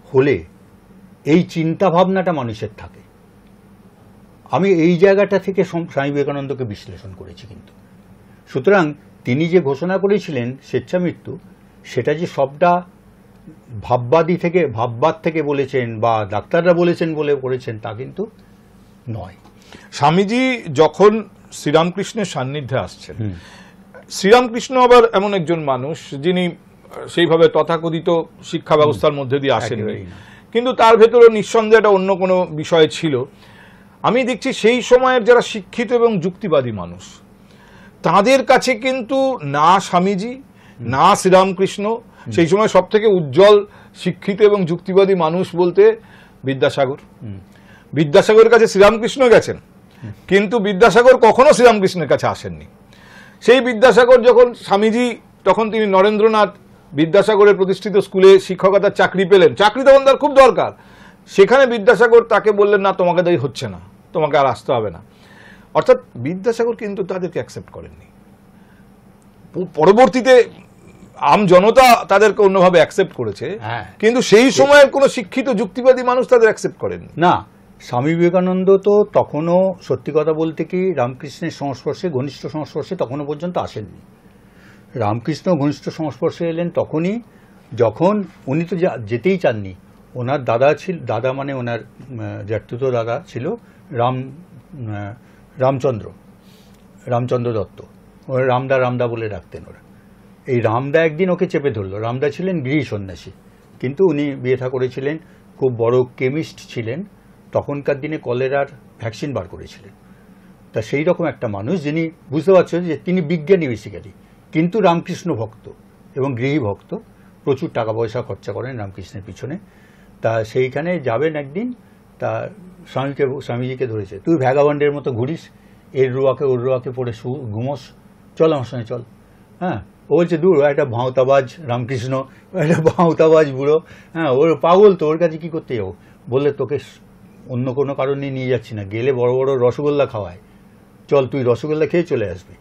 S2: হলে এই চিন্তা ভাবনাটা মানুষের থাকে। আমি এই জায়গাটা থেকে স্বামী বিবেকানন্দকে বিশ্লেষণ করেছি। কিন্তু সুতরাং তিনি যে ঘোষণা করেছিলেন স্বেচ্ছা মৃত্যু, সেটা যে সবটা ভাববাদ থেকে বলেছেন বা ডাক্তাররা বলেছেন বলে করেছেন তা কিন্তু নয়।
S1: স্বামীজি যখন শ্রীরামকৃষ্ণের সান্নিধ্যে আসছেন, শ্রীরামকৃষ্ণ আবার এমন একজন মানুষ যিনি সেইভাবে তথাকথিত শিক্ষা ব্যবস্থার মধ্যে দিয়ে আসেননি, কিন্তু তার ভেতরে নিঃসন্দেহে একটা অন্য কোনো বিষয় ছিল। আমি দেখছি সেই সময়ের যারা শিক্ষিত এবং যুক্তিবাদী মানুষ, তাদের কাছে কিন্তু না স্বামীজি না শ্রীরামকৃষ্ণ, সেই সময় সব থেকে উজ্জ্বল শিক্ষিত এবং যুক্তিবাদী মানুষ বলতে বিদ্যাসাগরের কাছে শ্রীরামকৃষ্ণ গেছেন, কিন্তু বিদ্যাসাগর কখনো শ্রীরামকৃষ্ণের কাছে আসেননি। সেই বিদ্যাসাগর যখন স্বামীজি, তখন তিনি নরেন্দ্রনাথ বিদ্যাসাগরের প্রতিষ্ঠিত স্কুলে শিক্ষকতার চাকরি পেলেন, চাকরি তখন তার খুব দরকার, সেখানে বিদ্যাসাগর তাকে বললেন, না তোমাকে তাই হচ্ছে না, তোমাকে আর আসতে হবে না। অর্থাৎ বিদ্যাসাগর কিন্তু তাদেরকে অ্যাকসেপ্ট করেননি। পরবর্তীতে আম জনতা তাদেরকে অন্যভাবে অ্যাকসেপ্ট করেছে, কিন্তু সেই সময়ের কোনো শিক্ষিত যুক্তিবাদী মানুষ তাদের অ্যাকসেপ্ট করেন
S2: না। স্বামী বিবেকানন্দ তো তখনও সত্যি কথা বলতে কি রামকৃষ্ণের সংস্পর্শে, ঘনিষ্ঠ সংস্পর্শে তখনও পর্যন্ত আসেননি। রামকৃষ্ণ ঘনিষ্ঠ সংস্পর্শে এলেন তখনই যখন উনি তো যেতেই চাননি। ওনার দাদা মানে ওনার জ্যাঠতুতো দাদা ছিল রামচন্দ্র দত্ত, ওরা রামদা বলে ডাকতেন ওরা। এই রামদা একদিন ওকে চেপে ধরলো। রামদা ছিলেন গৃহী সন্ন্যাসী, কিন্তু উনি বিয়ে থা করেছিলেন, খুব বড় কেমিস্ট ছিলেন, তখনকার দিনে কলেরার ভ্যাকসিন বার করেছিলেন। তা সেই রকম একটা মানুষ, যিনি বুঝতে পারছেন যে তিনি বিজ্ঞানী বেসিক্যালি, কিন্তু রামকৃষ্ণ ভক্ত এবং গৃহী ভক্ত, প্রচুর টাকা পয়সা খরচা করেন রামকৃষ্ণের পিছনে। তা সেইখানে যাবেন একদিন, তা স্বামীজিকে ধরেছে, তুই ভ্যাগাবন্ডের মতো ঘুরিস, এর রোয়াকে ওর রোয়াকে পড়ে ঘুমোস, চল আমার সঙ্গে চল। হ্যাঁ, ও বলছে দূর, একটা ভাঁওতাবাজ রামকৃষ্ণ, একটা ভাঁওতাবাজ বুড়ো, হ্যাঁ ওর পাগল, তো ওর কাছে কী করতে যাবো। বললে তোকে অন্য কোনো কারণে নিয়ে যাচ্ছি না, গেলে বড় বড় রসগোল্লা খাওয়ায়, চল তুই রসগোল্লা খেয়ে চলে আসবি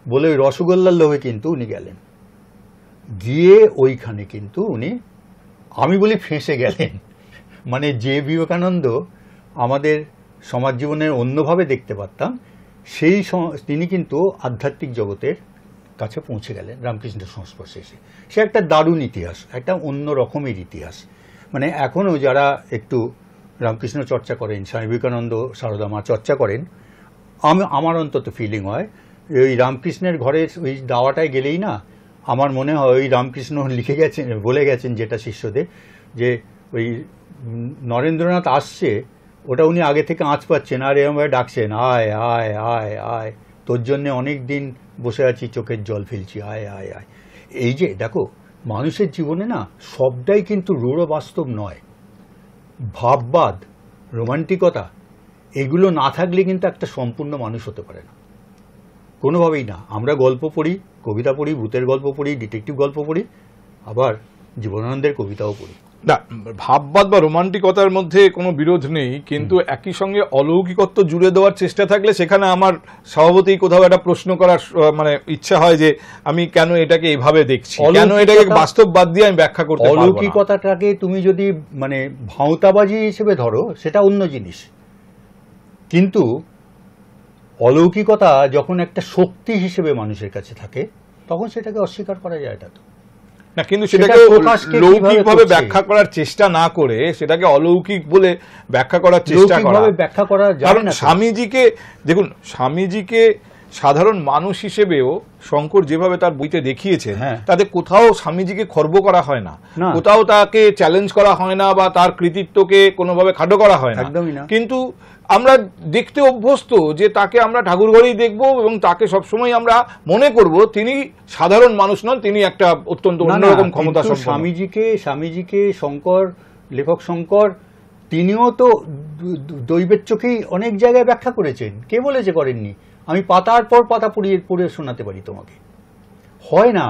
S2: বলে ওই রসগোল্লার লোভে কিন্তু উনি গেলেন। গিয়ে ওইখানে কিন্তু উনি, আমি বলি, ফেঁসে গেলেন। মানে যে বিবেকানন্দ আমাদের সমাজ জীবনের অন্যভাবে দেখতে পারতাম, তিনি কিন্তু আধ্যাত্মিক জগতের কাছে পৌঁছে গেলেন রামকৃষ্ণের সংস্পর্শে এসে। সে একটা দারুণ ইতিহাস, একটা অন্য রকমের ইতিহাস। মানে এখনও যারা একটু রামকৃষ্ণ চর্চা করেন, স্বামী বিবেকানন্দ, সারদা মা চর্চা করেন, আমার অন্তত ফিলিং হয় ওই রামকৃষ্ণের ঘরের ওই দাওয়াটায় গেলেই না, আমার মনে হয় ওই রামকৃষ্ণ লিখে গেছেন, বলে গেছেন যেটা শিষ্যদের, যে ওই নরেন্দ্রনাথ আসছে ওটা উনি আগে থেকে আঁচ পাচ্ছেন, আর এরমভাবে ডাকছেন, আয় আয় আয় আয়, তোর জন্যে অনেক দিন বসে আছি, চোখের জল ফেলছি, আয় আয় আয়। এই যে দেখো, মানুষের জীবনে না সবটাই কিন্তু রূঢ় বাস্তব নয়। ভাববাদ, রোমান্টিকতা, এগুলো না থাকলে কিন্তু একটা সম্পূর্ণ মানুষ হতে পারে না, কোনোভাবেই না। আমরা গল্প পড়ি, কবিতা পড়ি, ভূতের গল্প পড়ি, ডিটেকটিভ গল্প পড়ি, আবার জীবনানন্দের কবিতাও পড়ি।
S1: না, ভাববাদ বা রোমান্টিকতার মধ্যে কোনো বিরোধ নেই, কিন্তু একই সঙ্গে অলৌকিকত্ব জুড়ে দেওয়ার চেষ্টা থাকলে সেখানে আমার স্বভাবতই কোথাও একটা প্রশ্ন করার মানে ইচ্ছা হয় যে আমি কেন এটাকে এভাবে দেখছি, কেন এটাকে বাস্তববাদ দিয়ে আমি ব্যাখ্যা করতে পারবো না।
S2: অলৌকিকতাটাকে তুমি যদি মানে ভাঁওতাবাজি হিসেবে ধরো সেটা অন্য জিনিস, কিন্তু অলৌকিকতা যখন একটা শক্তি হিসেবে মানুষের কাছে থাকে তখন সেটাকে অস্বীকার করা যায় না। তো
S1: না, কিন্তু সেটাকে লৌকিকভাবে ব্যাখ্যা করার চেষ্টা না করে সেটাকে অলৌকিক বলে ব্যাখ্যা করার চেষ্টা করা, কারণ স্বামীজিকে দেখুন, স্বামীজিকে সাধারণ মানুষ হিসেবেও শঙ্কর যেভাবে তার বইতে দেখিয়েছে, তাতে কোথাও স্বামীজিকে খর্ব করা হয় না, কোথাও তাকে চ্যালেঞ্জ করা হয় না, বা তার কৃতিত্বকে কোনোভাবে খাটো করা হয় না,
S2: একদমই না।
S1: কিন্তু আমরা দেখতে অভ্যস্ত যে তাকে আমরা ঠাকুর ঘরেই দেখব এবং তাকে সবসময় আমরা মনে করব তিনি সাধারণ মানুষ নন, তিনি একটা অত্যন্ত অন্যরকম ক্ষমতা সম্পন্ন।
S2: স্বামীজিকে শঙ্কর, লেখক শঙ্কর, তিনিও তো দৈবের চোখেই অনেক জায়গায় ব্যাখ্যা করেছেন। কে বলেছে করেননি? আমি পাতার পর পাতা পড়ে শোনাতে পারি তোমাকে। হয় না,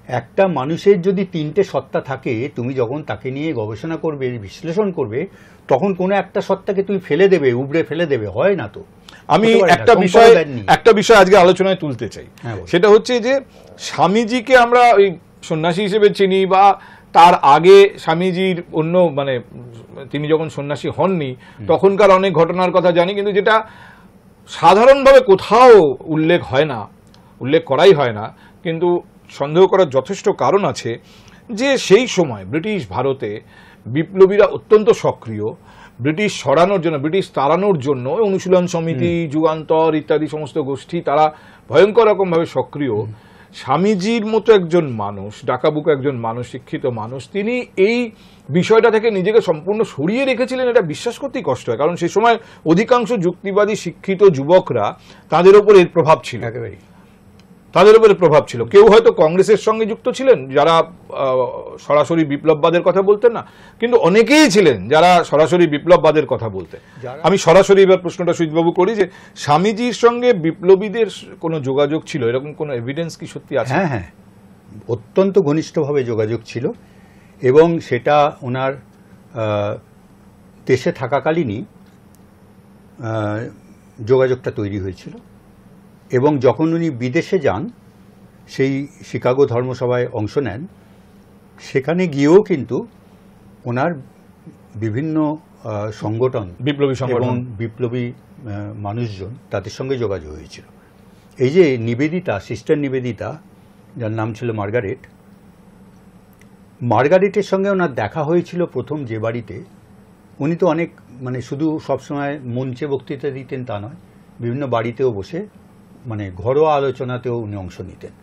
S2: একটা মানুষের যদি তিনটে সত্তা থাকে, তুমি যখন তাকে নিয়ে গবেষণা করবে, বিশ্লেষণ করবে, তখন কোনো একটা সত্তাকে তুমি ফেলে দেবে, উবড়ে ফেলে দেবে, হয় না তো।
S1: আমি একটা বিষয় আজকে আলোচনায় তুলতে চাই, সেটা হচ্ছে যে স্বামীজিকে আমরা ওই সন্ন্যাসী হিসেবে চিনি, বা তার আগে স্বামীজির অন্য মানে তিনি যখন সন্ন্যাসী হননি তখনকার অনেক ঘটনার কথা জানি, কিন্তু যেটা সাধারণভাবে কোথাও উল্লেখ হয় না, উল্লেখ করাই হয় না, কিন্তু সন্দেহ করার যথেষ্ট কারণ আছে যে সেই সময় ব্রিটিশ ভারতে বিপ্লবীরা অত্যন্ত সক্রিয়। ব্রিটিশ সরানোর জন্য, ব্রিটিশ তাড়ানোর জন্য অনুশীলন সমিতি, যুগান্তর ইত্যাদি সমস্ত গোষ্ঠী তারা ভয়ঙ্কর রকমভাবে সক্রিয়। স্বামীজির মতো একজন মানুষ, ডাকাবুকা একজন মানুষ, শিক্ষিত মানুষ, তিনি এই বিষয়টা থেকে নিজেকে সম্পূর্ণ সরিয়ে রেখেছিলেন, এটা বিশ্বাস করতেই কষ্ট হয়। কারণ সে সময় অধিকাংশ যুক্তিবাদী শিক্ষিত যুবকরা তাদের উপর এর প্রভাব ছিল, তাদের উপরে প্রভাব ছিল। কেউ হয়তো কংগ্রেসের সঙ্গে যুক্ত ছিলেন যারা সরাসরি বিপ্লববাদের কথা বলতেন না, কিন্তু অনেকেই ছিলেন যারা সরাসরি বিপ্লববাদের কথা বলতেন। আমি সরাসরি এবার প্রশ্নটা সুজিতবাবু করি যে স্বামীজির সঙ্গে বিপ্লবীদের কোনো যোগাযোগ ছিল, এরকম কোনো এভিডেন্স কি সত্যি আছে?
S2: হ্যাঁ হ্যাঁ, অত্যন্ত ঘনিষ্ঠভাবে যোগাযোগ ছিল, এবং সেটা ওনার দেশে থাকাকালীনই যোগাযোগটা তৈরি হয়েছিল। এবং যখন উনি বিদেশে যান, সেই শিকাগো ধর্মসভায় অংশ নেন, সেখানে গিয়েও কিন্তু ওনার বিভিন্ন সংগঠন, বিপ্লবী মানুষজন, তাদের সঙ্গে যোগাযোগ হয়েছিল। এই যে নিবেদিতা, সিস্টার নিবেদিতা, যার নাম ছিল মার্গারেটের সঙ্গে ওনার দেখা হয়েছিল প্রথম যে বাড়িতে। উনি তো অনেক মানে শুধু সবসময় মঞ্চে বক্তৃতা দিতেন তা নয়, বিভিন্ন বাড়িতেও বসে মানে ঘরোয়া আলোচনাতেও উনি অংশ নিতেন।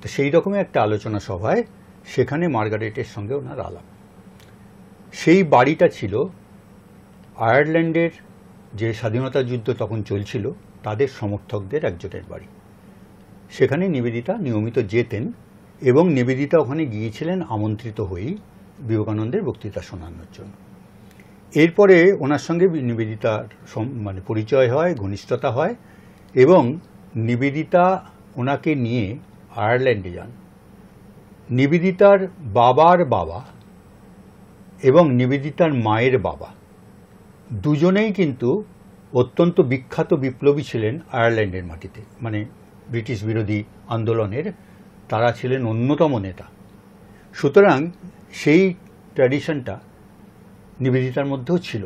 S2: তো সেই রকমই একটা আলোচনা সভায় সেখানে মার্গারেটের সঙ্গে ওনার আলাপ। সেই বাড়িটা ছিল আয়ারল্যান্ডের যে স্বাধীনতা যুদ্ধ তখন চলছিল তাদের সমর্থকদের একজনের বাড়ি। সেখানে নিবেদিতা নিয়মিত যেতেন, এবং নিবেদিতা ওখানে গিয়েছিলেন আমন্ত্রিত হয়েই বিবেকানন্দের বক্তৃতা শোনানোর জন্য। এরপরে ওনার সঙ্গে নিবেদিতার মানে পরিচয় হয়, ঘনিষ্ঠতা হয়, এবং নিবেদিতা ওনাকে নিয়ে আয়ারল্যান্ডে যান। নিবেদিতার বাবার বাবা এবং নিবেদিতার মায়ের বাবা দুজনেই কিন্তু অত্যন্ত বিখ্যাত বিপ্লবী ছিলেন আয়ারল্যান্ডের মাটিতে, মানে ব্রিটিশ বিরোধী আন্দোলনের তারা ছিলেন অন্যতম নেতা। সুতরাং সেই ট্র্যাডিশনটা নিবেদিতার মধ্যেও ছিল।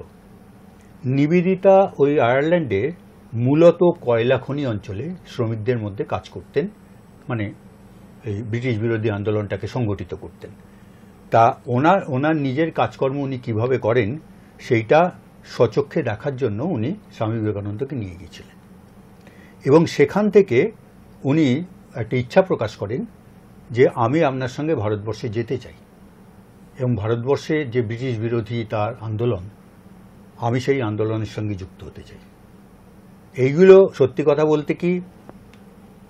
S2: নিবেদিতা ওই আয়ারল্যান্ডে মূলত কয়লা খনি অঞ্চলে শ্রমিকদের মধ্যে কাজ করতেন, মানে এই ব্রিটিশ বিরোধী আন্দোলনটাকে সংগঠিত করতেন। তা ওনার নিজের কাজকর্ম উনি কীভাবে করেন সেইটা স্বচক্ষে দেখার জন্য উনি স্বামী বিবেকানন্দকে নিয়ে গিয়েছিলেন, এবং সেখান থেকে উনি একটা ইচ্ছা প্রকাশ করেন যে আমি আপনার সঙ্গে ভারতবর্ষে যেতে চাই, এবং ভারতবর্ষে যে ব্রিটিশ বিরোধী তার আন্দোলন, আমি সেই আন্দোলনের সঙ্গে যুক্ত হতে চাই। এইগুলো সত্যি কথা বলতে কি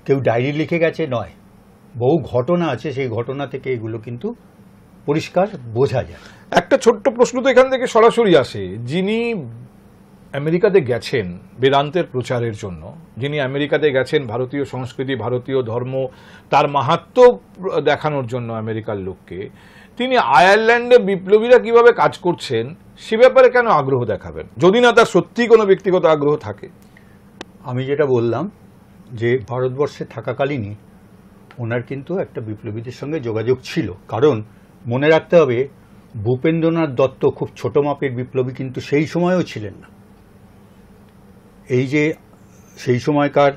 S2: কেউ ডায়েরি লিখে গেছে নয়, বহু ঘটনা আছে, সেই ঘটনা থেকে এগুলো কিন্তু পরিষ্কার বোঝা যায়।
S1: একটা ছোট্ট প্রশ্ন তো এখান থেকে সরাসরি আসে, যিনি আমেরিকাতে গেছেন বেদান্তের প্রচারের জন্য, যিনি আমেরিকাতে গেছেন ভারতীয় সংস্কৃতি, ভারতীয় ধর্ম, তার মাহাত্ম্য দেখানোর জন্য আমেরিকার লোককে, তিনি আয়ারল্যান্ডে বিপ্লবীরা কিভাবে কাজ করছেন সে ব্যাপারে কেন আগ্রহ দেখাবেন, যদি না তার সত্যিই কোনো ব্যক্তিগত আগ্রহ থাকে?
S2: আমি যেটা বললাম যে ভারতবর্ষে থাকাকালীনই ওনার কিন্তু একটা বিপ্লবীদের সঙ্গে যোগাযোগ ছিল, কারণ মনে রাখতে হবে ভূপেন্দ্রনাথ দত্ত খুব ছোট মাপের বিপ্লবী কিন্তু সেই সময়েও ছিলেন না। এই যে সেই সময়কার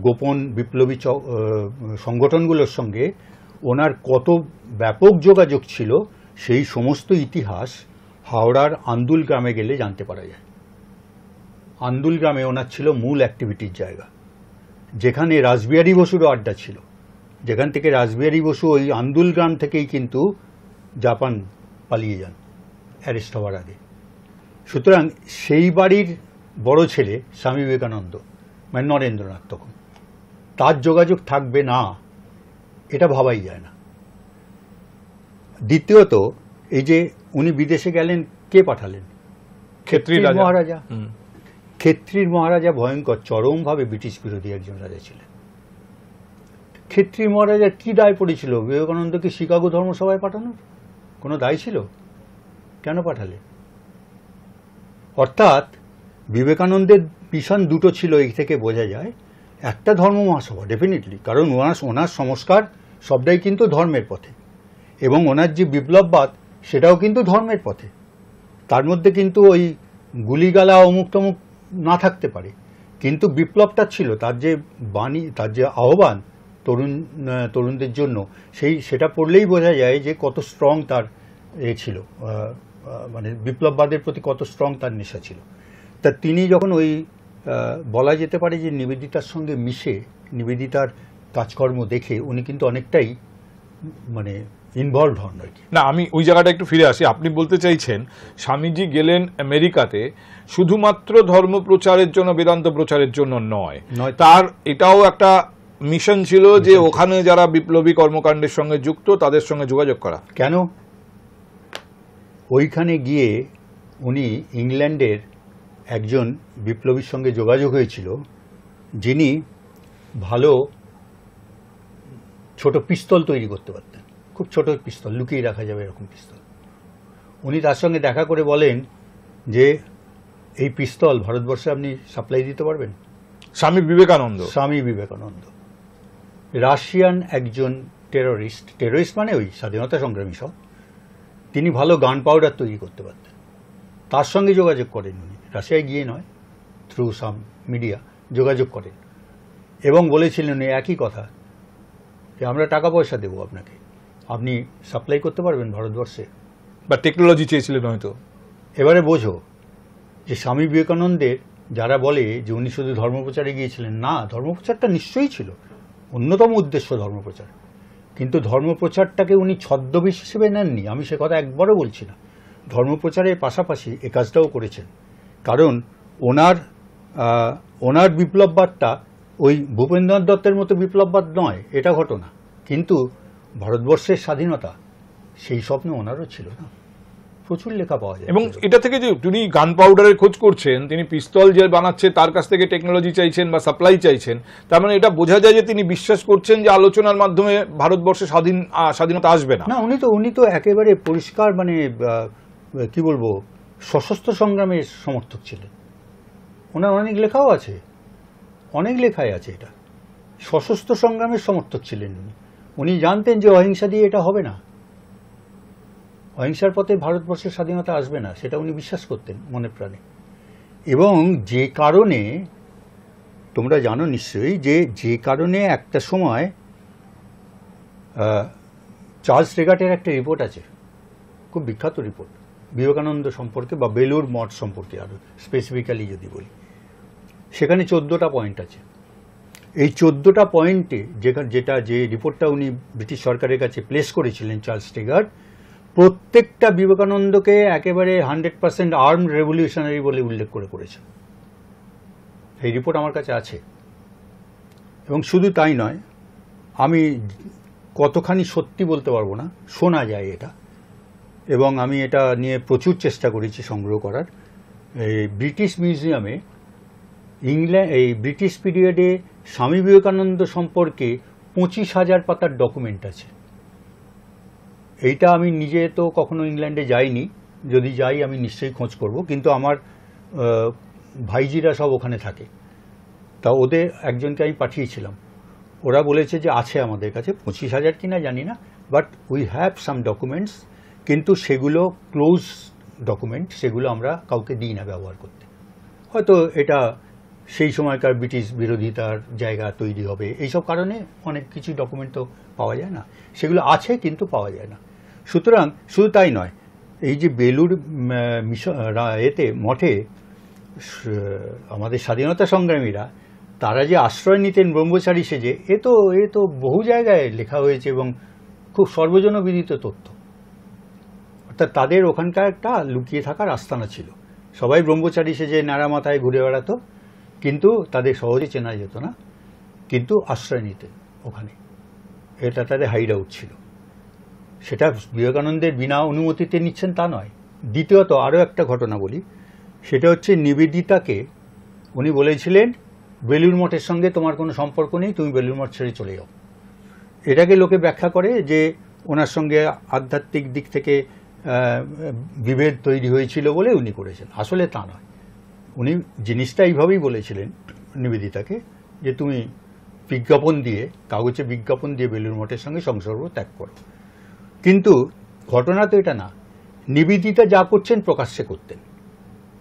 S2: গোপন বিপ্লবী সংগঠনগুলোর সঙ্গে ওনার কত ব্যাপক যোগাযোগ ছিল সেই সমস্ত ইতিহাস হাওড়ার আন্দুল গ্রামে গেলে জানতে পারা যায়। আন্দুল গ্রামে ওনার ছিল মূল অ্যাক্টিভিটির জায়গা, যেখানে রাসবিহারী বসুরও আড্ডা ছিল, যেখান থেকে রাসবিহারী বসু ওই আন্দুল গ্রাম থেকেই কিন্তু জাপান পালিয়ে যান অ্যারেস্ট হওয়ার আগে। সুতরাং সেই বাড়ির বড় ছেলে স্বামী বিবেকানন্দ, মানে নরেন্দ্রনাথ, তখন তার যোগাযোগ থাকবে না এটা ভাবাই যায় না। দ্বিতীয়ত এই যে উনি বিদেশে গেলেন, কে পাঠালেন? ক্ষেত্রীর মহারাজা। ক্ষেত্রীর মহারাজা ভয়ঙ্কর চরমভাবে ব্রিটিশ বিরোধী একজন রাজা ছিলেন। ক্ষেত্রীর মহারাজার কি দায় পড়েছিল বিবেকানন্দকে শিকাগো ধর্মসভায় পাঠানোর? কোনো দায় ছিল? কেন পাঠালে? অর্থাৎ বিবেকানন্দের মিশন দুটো ছিল, এই থেকে বোঝা যায়। একটা ধর্ম মহাসভা ডেফিনেটলি, কারণ ওনার সংস্কার সবটাই কিন্তু ধর্মের পথে, এবং ওনার যে বিপ্লববাদ সেটাও কিন্তু ধর্মের পথে। তার মধ্যে কিন্তু ওই গুলিগালা অমুক তমুক না থাকতে পারে, কিন্তু বিপ্লবটা ছিল, তার যে বাণী, তার যে আহ্বান তরুণদের জন্য, সেটা পড়লেই বোঝা যায় যে কত স্ট্রং তার ছিল, মানে বিপ্লববাদের প্রতি কত স্ট্রং তার নেশা ছিল। তা তিনি যখন ওই বলা যেতে পারে যে নিবেদিতার সঙ্গে মিশে, নিবেদিতার কাজকর্ম দেখে উনি কিন্তু অনেকটাই মানে ইনভলভ হন আর কি।
S1: না, আমি ওই জায়গাটা একটু ফিরে আসি। আপনি বলতে চাইছেন স্বামীজি গেলেন আমেরিকাতে শুধুমাত্র ধর্ম প্রচারের জন্য, বেদান্ত প্রচারের জন্য নয়, তার এটাও একটা মিশন ছিল যে ওখানে যারা বিপ্লবী কর্মকাণ্ডের সঙ্গে যুক্ত তাদের সঙ্গে যোগাযোগ করা।
S2: কেন? ওইখানে গিয়ে উনি ইংল্যান্ডের একজন বিপ্লবীর সঙ্গে যোগাযোগ হয়েছিল, যিনি ভালো ছোট পিস্তল তৈরি করতে পারতেন, খুব ছোট পিস্তল, লুকিয়ে রাখা যাবে এরকম পিস্তল। উনি তার সঙ্গে দেখা করে বলেন যে এই পিস্তল ভারতবর্ষে আপনি সাপ্লাই দিতে পারবেন?
S1: স্বামী বিবেকানন্দ।
S2: স্বামী বিবেকানন্দ রাশিয়ান একজন টেররিস্ট মানে ওই স্বাধীনতা সংগ্রামী সব, তিনি ভালো গান পাউডার তৈরি করতে পারতেন। তার সঙ্গে যোগাযোগ করেন উনি, রাশিয়ায় গিয়ে নয়, থ্রু সাম মিডিয়া যোগাযোগ করেন, এবং বলেছিলেন একই কথা যে আমরা টাকা পয়সা দেবো আপনাকে, আপনি সাপ্লাই করতে পারবেন ভারতবর্ষে,
S1: বা টেকনোলজি চেয়েছিলেন হয়তো।
S2: এবারে বোঝো যে স্বামী বিবেকানন্দের যারা বলে যে উনি শুধু ধর্মপ্রচারে গিয়েছিলেন, না, ধর্মপ্রচারটা নিশ্চয়ই ছিল অন্যতম উদ্দেশ্য ধর্মপ্রচার, কিন্তু ধর্মপ্রচারটাকে উনি ছদ্মবেশ হিসেবে নেননি, আমি সে কথা একবারও বলছি না। ধর্মপ্রচারের পাশাপাশি এ কাজটাও করেছেন, কারণ ওনার বিপ্লববাদটা ওই ভূপেন্দ্রনাথ দত্তের মতো বিপ্লববাদ নয়, এটা ঘটনা, কিন্তু ভারতবর্ষের স্বাধীনতা সেই স্বপ্ন ওনারও ছিল না। প্রচুর লেখা পাওয়া যায়।
S1: এবং এটা থেকে যে তিনি গান পাউডারের খোঁজ করছেন, তিনি পিস্তল যে বানাচ্ছে তার কাছ থেকে টেকনোলজি চাইছেন বা সাপ্লাই চাইছেন, তার মানে এটা বোঝা যায় যে তিনি বিশ্বাস করছেন যে আলোচনার মাধ্যমে ভারতবর্ষে স্বাধীনতা আসবে না।
S2: না, উনি তো একেবারে পরিষ্কার, মানে কি বলবো, সশস্ত্র সংগ্রামের সমর্থক ছিলেন। ওনার অনেক লেখাও আছে, অনেক লেখাই আছে। এটা সশস্ত্র সংগ্রামের সমর্থক ছিলেন উনি। উনি জানতেন যে অহিংসা দিয়ে এটা হবে না, অহিংসার পথে ভারতবর্ষের স্বাধীনতা আসবে না, সেটা উনি বিশ্বাস করতেন মনে প্রাণে। এবং যে কারণে তোমরা জানো নিশ্চয়ই যে কারণে একটা সময় চার্লস রেগাটের একটা রিপোর্ট আছে, খুব বিখ্যাত রিপোর্ট, বিবেকানন্দ সম্পর্কে বা বেলুর মঠ সম্পর্কে, আরো স্পেসিফিক্যালি যদি বলি, সেখানে 14টা পয়েন্ট আছে। এই 14টা পয়েন্টে যে রিপোর্টটা উনি ব্রিটিশ সরকারের কাছে প্লেস করেছিলেন চার্লস রেগাট, প্রত্যেকটা বিবেকানন্দকে একেবারে 100% আর্মড রেভলিউশনারি বলে উল্লেখ করেছেন। এই রিপোর্ট আমার কাছে আছে। এবং শুধু তাই নয়, আমি কতখানি সত্যি বলতে পারবো না, শোনা যায় এটা, এবং আমি এটা নিয়ে প্রচুর চেষ্টা করেছি সংগ্রহ করার। এই ব্রিটিশ মিউজিয়ামে এই ব্রিটিশ পিরিয়ডে স্বামী বিবেকানন্দ সম্পর্কে 25,000 পাতার ডকুমেন্ট আছে। এইটা আমি নিজে তো কখনো ইংল্যান্ডে যাইনি, যদি যাই আমি নিশ্চয়ই খোঁজ করব, কিন্তু আমার ভাইজিরা সব ওখানে থাকে, তা ওদের একজনকে আমি পাঠিয়েছিলাম। ওরা বলেছে যে আছে আমাদের কাছে, 25,000 কিনা জানি না, but we have some documents, কিন্তু সেগুলো ক্লোজ ডকুমেন্ট, সেগুলো আমরা কাউকে দিই না ব্যবহার করতে। হয়তো এটা সেই সময়কার ব্রিটিশ বিরোধিতার জায়গা তৈরি হবে, এইসব কারণে অনেক কিছু ডকুমেন্ট তো পাওয়া যায় না, সেগুলো আছে কিন্তু পাওয়া যায় না। সুতরাং শুধু তাই নয়, এই যে বেলুর মঠে আমাদের স্বাধীনতা সংগ্রামীরা তারা যে আশ্রয় নিতেন ব্রহ্মচারী সেজে, এ তো বহু জায়গায় লেখা হয়েছে এবং খুব সর্বজনবিদিত তথ্য। অর্থাৎ তাদের ওখানকার একটা লুকিয়ে থাকার আস্তানা ছিল, সবাই ব্রহ্মচারী সেজে নাড়া মাথায় ঘুরে বেড়াতো, কিন্তু তাদের সহজে চেনা যেত না, কিন্তু আশ্রয় নিতেন ওখানে, এটা তাদের হাইড আউট ছিল। সেটা বিবেকানন্দের বিনা অনুমতিতে নিচ্ছেন তা নয়। দ্বিতীয়ত আরও একটা ঘটনা বলি, সেটা হচ্ছে নিবেদিতাকে উনি বলেছিলেন বেলুর মঠের সঙ্গে তোমার কোনো সম্পর্ক নেই, তুমি বেলুর মঠ ছেড়ে চলে যাও। এটাকে লোকে ব্যাখ্যা করে যে ওনার সঙ্গে আধ্যাত্মিক দিক থেকে বিভেদ তৈরি হয়েছিল বলে উনি করেছেন। আসলে তা নয়, উনি জিনিসটা এইভাবেই বলেছিলেন নিবেদিতাকে যে তুমি বিজ্ঞাপন দিয়ে, কাগজে বিজ্ঞাপন দিয়ে বেলুর মঠের সঙ্গে সংসর্গ ত্যাগ করো। কিন্তু ঘটনা তো এটা না, নিবেদিতা যা করছেন প্রকাশ্যে করতেন।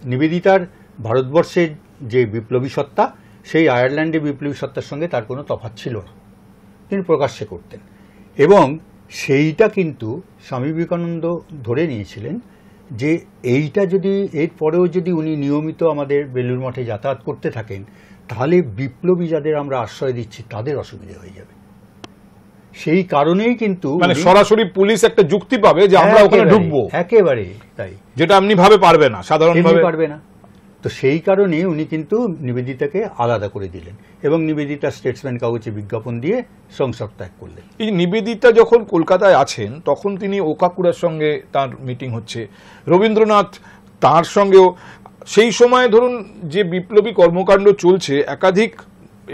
S2: নিবেদিতার ভারতবর্ষের যে বিপ্লবী সত্তা, সেই আয়ারল্যান্ডের বিপ্লবী সত্তার সঙ্গে তার কোনো তফাৎ ছিল না, তিনি প্রকাশ্যে করতেন। এবং সেইটা কিন্তু স্বামী বিবেকানন্দ ধরে নিয়েছিলেন যে এইটা যদি এরপরেও যদি উনি নিয়মিত আমাদের বেলুর মঠে যাতায়াত করতে থাকেন, তাহলে বিপ্লবী যাদের আমরা আশ্রয় দিচ্ছি তাদের অসুবিধা হয়ে যাবে। সেই কারণেই কিন্তু
S1: মানে সরাসরি পুলিশ একটা যুক্তি পাবে যে আমরা ওখানে ঢুকবো,
S2: একেবারে তাই,
S1: যেটা এমনি ভাবে পারবে না, সাধারণভাবে
S2: পারবে না। তো সেই কারণে উনি কিন্তু নিবেদিতাকে আলাদা করে দিলেন এবং নিবেদিতা স্টেটসম্যান কাগজে বিজ্ঞাপন দিয়ে সংসার ত্যাগ করলেন।
S1: এই নিবেদিতা যখন কলকাতায় আছেন তখন তিনি ওকাকুরার সঙ্গে তার মিটিং হচ্ছে, রবীন্দ্রনাথ তার সঙ্গেও, সেই সময় ধরুন যে বিপ্লবী কর্মকাণ্ড চলছে, একাধিক,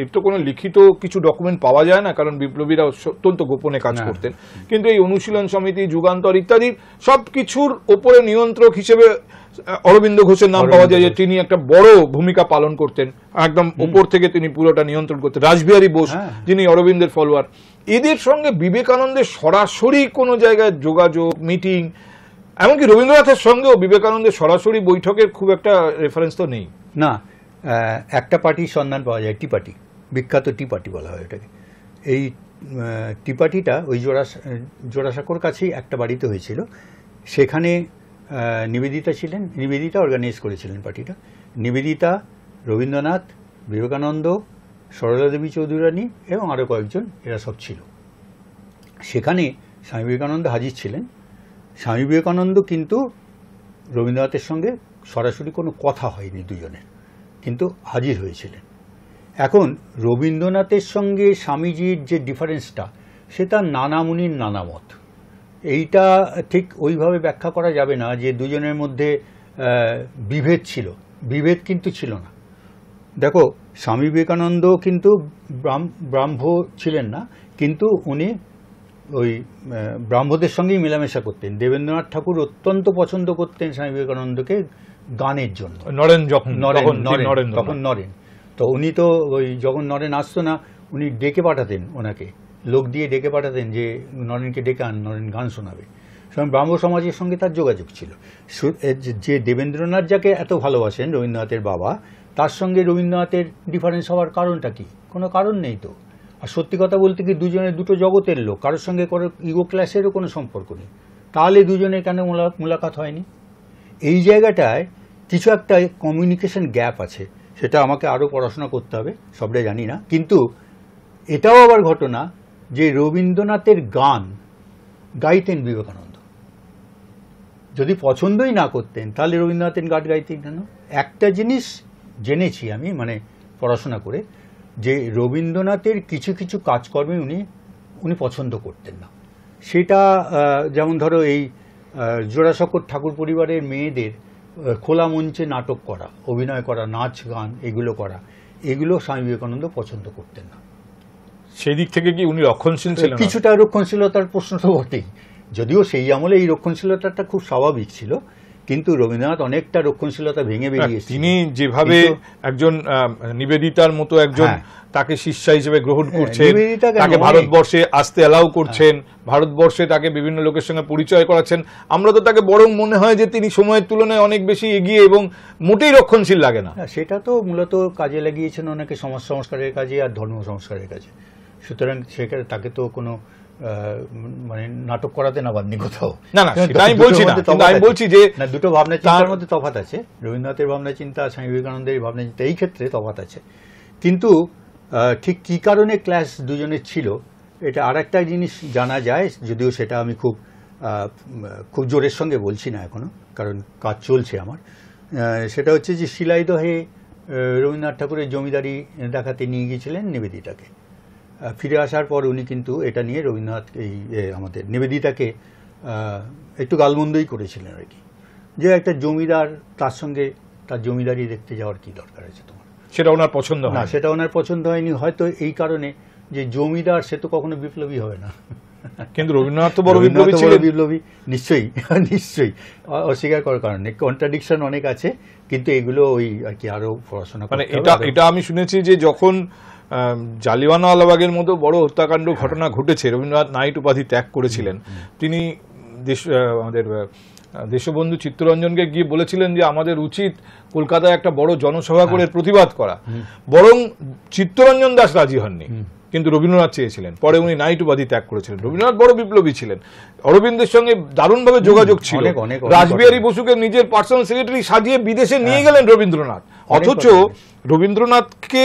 S1: এর তো কোনো লিখিত কিছু ডকুমেন্ট পাওয়া যায় না, কারণ বিপ্লবীরা অত্যন্ত গোপনে কাজ করতেন, কিন্তু এই অনুশীলন সমিতি, যুগান্তর ইত্যাদি সব কিছুর ওপরে নিয়ন্ত্রক হিসেবে অরবিন্দ ঘোষের নাম পাওয়া যায়, যে তিনি একটা বড় ভূমিকা পালন করতেন, একদম উপর থেকে তিনি পুরোটা নিয়ন্ত্রণ করতেন। রাসবিহারী বোস, যিনি অরবিন্দের ফলোয়ার, এদের সঙ্গে বিবেকানন্দের সরাসরি কোনো জায়গায় যোগাযোগ, মিটিং, এমনকি রবীন্দ্রনাথের সঙ্গেও বিবেকানন্দের সরাসরি বৈঠকের খুব একটা রেফারেন্স তো নেই।
S2: না, একটা পার্টির সন্ধান পাওয়া যায়, টি পার্টি, বিখ্যাত টি পার্টি বলা হয় এটাকে। এই টি পার্টিটা ওই জোড়াসাঁকোর কাছেই একটা বাড়িতে হয়েছিল, সেখানে নিবেদিতা ছিলেন, নিবেদিতা অর্গানাইজ করেছিলেন পার্টিটা। নিবেদিতা, রবীন্দ্রনাথ, বিবেকানন্দ, সরলা দেবী চৌধুরানী এবং আরও কয়েকজন, এরা সব ছিল সেখানে। স্বামী বিবেকানন্দ হাজির ছিলেন। স্বামী বিবেকানন্দ কিন্তু রবীন্দ্রনাথের সঙ্গে সরাসরি কোনো কথা হয়নি দুজনের, কিন্তু হাজির হয়েছিলেন। এখন রবীন্দ্রনাথের সঙ্গে স্বামীজির যে ডিফারেন্সটা, সেটা নানা মুনির নানা মত। এইটা ঠিক ওইভাবে ব্যাখ্যা করা যাবে না যে দুজনের মধ্যে বিভেদ ছিল, বিভেদ কিন্তু ছিল না। দেখো, স্বামী বিবেকানন্দ কিন্তু ব্রাহ্ম ছিলেন না, কিন্তু উনি ওই ব্রাহ্মদের সঙ্গেই মেলামেশা করতেন। দেবেন্দ্রনাথ ঠাকুর অত্যন্ত পছন্দ করতেন স্বামী বিবেকানন্দকে গানের জন্য।
S1: নরেন যখন
S2: তখন নরেন, তো উনি তো ওই যখন নরেন আসতো না, উনি ডেকে পাঠাতেন, ওনাকে লোক দিয়ে ডেকে পাঠাতেন যে নরেনকে ডেকে আন, নরেন গান শোনাবে। সুতরাং ব্রাহ্ম সমাজের সঙ্গে তার যোগাযোগ ছিল। যে দেবেন্দ্রনাথ যাকে এত ভালোবাসেন, রবীন্দ্রনাথের বাবা, তার সঙ্গে রবীন্দ্রনাথের ডিফারেন্স হওয়ার কারণটা কি? কোনো কারণ নেই তো। আর সত্যি কথা বলতে কি, দুজনের দুটো জগতের লোক, কারোর সঙ্গে কোনো ইগো ক্লাসেরও কোনো সম্পর্ক নেই। তাহলে দুজনের কেন মোলাকাত হয়নি? এই জায়গাটায় কিছু একটা কমিউনিকেশন গ্যাপ আছে, সেটা আমাকে আরও পড়াশোনা করতে হবে, সবটাই জানি না। কিন্তু এটাও আবার ঘটনা যে রবীন্দ্রনাথের গান গাইতেন বিবেকানন্দ। যদি পছন্দই না করতেন তাহলে রবীন্দ্রনাথের গান গাইতেন কেন? একটা জিনিস জেনেছি আমি, মানে পড়াশোনা করে, যে রবীন্দ্রনাথের কিছু কিছু কাজকর্মে উনি পছন্দ করতেন না। সেটা যেমন ধরো এই জোড়াসাঁকোর ঠাকুর পরিবারের মেয়েদের খোলা মঞ্চে নাটক করা, অভিনয় করা, নাচ গান এগুলো করা, এগুলো স্বামী বিবেকানন্দ পছন্দ করতেন না।
S1: সেই দিক থেকে কি উনি রক্ষণশীল ছিলেন?
S2: কিছুটা রক্ষণশীলতার প্রশ্ন তো বটেই, যদিও সেই আমলে এই রক্ষণশীলতাটা খুব স্বাভাবিক ছিল, কিন্তু রবীন্দ্রনাথ অনেকটা রক্ষণশীলতা ভেঙে বেরিয়েছেন।
S1: তিনি যেভাবে একজন নিবেদিতার মতো একজন তাকে শিষ্যা হিসেবে গ্রহণ করছেন, তাকে ভারতবর্ষে আসতে অ্যালাউ করছেন, ভারতবর্ষে তাকে বিভিন্ন লোকের সঙ্গে পরিচয় করাচ্ছেন, আমরা তো তাকে বরং মনে হয় যে তিনি সময়ের তুলনায় অনেক বেশি এগিয়ে এবং মোটেই রক্ষণশীল লাগে না।
S2: সেটা তো মূলত কাজে লাগিয়েছেন অনেকে সমাজ সংস্কারের কাজে আর ধর্ম সংস্কারের কাজে। সুতরাং সেখানে তাকে তো কোনো মানে নাটক করাতে না বাদনি কোথাও।
S1: না না, সেটা আমি বলছি না, কিন্তু আমি বলছি যে
S2: দুটো ভাবনা চিন্তার মধ্যে তফাৎ আছে। রবীন্দ্রনাথের ভাবনা চিন্তা আর স্বামী বিবেকানন্দের ভাবনা চিন্তা, এই ক্ষেত্রে তফাৎ আছে। কিন্তু ঠিক কী কারণে ক্লাস দুজনের ছিল, এটা আর একটা জিনিস জানা যায়, যদিও সেটা আমি খুব জোরের সঙ্গে বলছি না এখনো, কারণ কাজ চলছে আমার। সেটা হচ্ছে যে শিলাইদহে রবীন্দ্রনাথ ঠাকুরের জমিদারি দেখাতে নিয়ে গিয়েছিলেন নিবেদিতাকে। ফিরে আসার পর উনি কিন্তু এটা নিয়ে রবীন্দ্রনাথ আমাদের নিবেদিতাকে একটু গালমন্দই করেছিলেন আর কি, যে একটা জমিদার, তার সঙ্গে তার জমিদারি দেখতে যাওয়ার কি দরকার আছে তোমার?
S1: সেটা ওনার পছন্দ হয় না।
S2: সেটা ওনার পছন্দ হয়নি, হয়তো এই কারণে যে জমিদার সে তো কখনো বিপ্লবী হবে না।
S1: কিন্তু রবীন্দ্রনাথ তো বড় বিপ্লবী ছিলেন।
S2: বিপ্লবী নিশ্চয়ই, নিশ্চয়ই, অস্বীকার করার কারণে কন্ট্রাডিকশন অনেক আছে, কিন্তু এগুলো ওই আর কি আরো পড়াশোনা
S1: মানে এটা আমি শুনেছি যে যখন জালিয়ানওয়ালাবাগের মতো বড় হত্যাকাণ্ড ঘটনা ঘটেছে, রবীন্দ্রনাথ নাইট উপাধি ত্যাগ করেছিলেন, তিনি আমাদের দেশবন্ধু চিত্তরঞ্জনকে গিয়ে বলেছিলেন যে আমাদের উচিত কলকাতায় একটা বড় জনসভা করে প্রতিবাদ করা, বরং চিত্তরঞ্জন দাস রাজি হননি, কিন্তু রবীন্দ্রনাথ চেয়েছিলেন। পরে উনি নাইট উপাধি ত্যাগ করেছিলেন। রবীন্দ্রনাথ বড় বিপ্লবী ছিলেন, অরবিন্দের সঙ্গে দারুণভাবে যোগাযোগ ছিল। রাসবিহারী বসুকে নিজের পার্সোনাল সেক্রেটারি সাজিয়ে বিদেশে নিয়ে গেলেন রবীন্দ্রনাথ। অথচ রবীন্দ্রনাথকে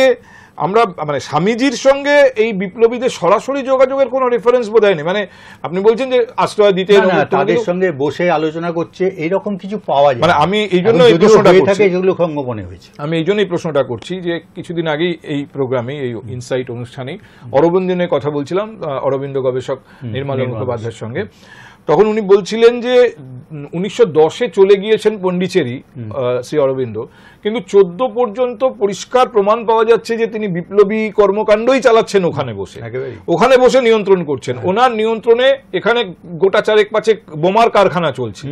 S1: আমরা মানে স্বামীজির সঙ্গে এই বিপ্লবীদের সরাসরি যোগাযোগের কোনো রেফারেন্স বোধহয় নেই। মানে আপনি বলছেন যে আশ্রয় দিতে,
S2: তাদের সঙ্গে বসে আলোচনা করছে, এইরকম কিছু পাওয়া যায়।
S1: মানে আমি এই জন্য এই প্রশ্নটা করছি,
S2: যেগুলো সঙ্গোপনে হয়েছে,
S1: আমি এই জন্যই প্রশ্নটা করছি যে কিছুদিন আগেই এই প্রোগ্রামে, এই ইনসাইট অনুষ্ঠানে অরবিন্দের কথা বলছিলাম, অরবিন্দ গবেষক নির্মল মুখোপাধ্যায়ের সঙ্গে। তখন উনি বলছিলেন যে 1910-এ চলে গিয়েছেন পন্ডিচেরি শ্রী অরবিন্দ, কিন্তু 14 পর্যন্ত পরিষ্কার প্রমাণ পাওয়া যাচ্ছে যে তিনি বিপ্লবী কর্মকাণ্ডই চালাচ্ছেন ওখানে বসে নিয়ন্ত্রণ করছেন। ওনার নিয়ন্ত্রণে এখানে গোটা 4-5 বোমার কারখানা চলছে,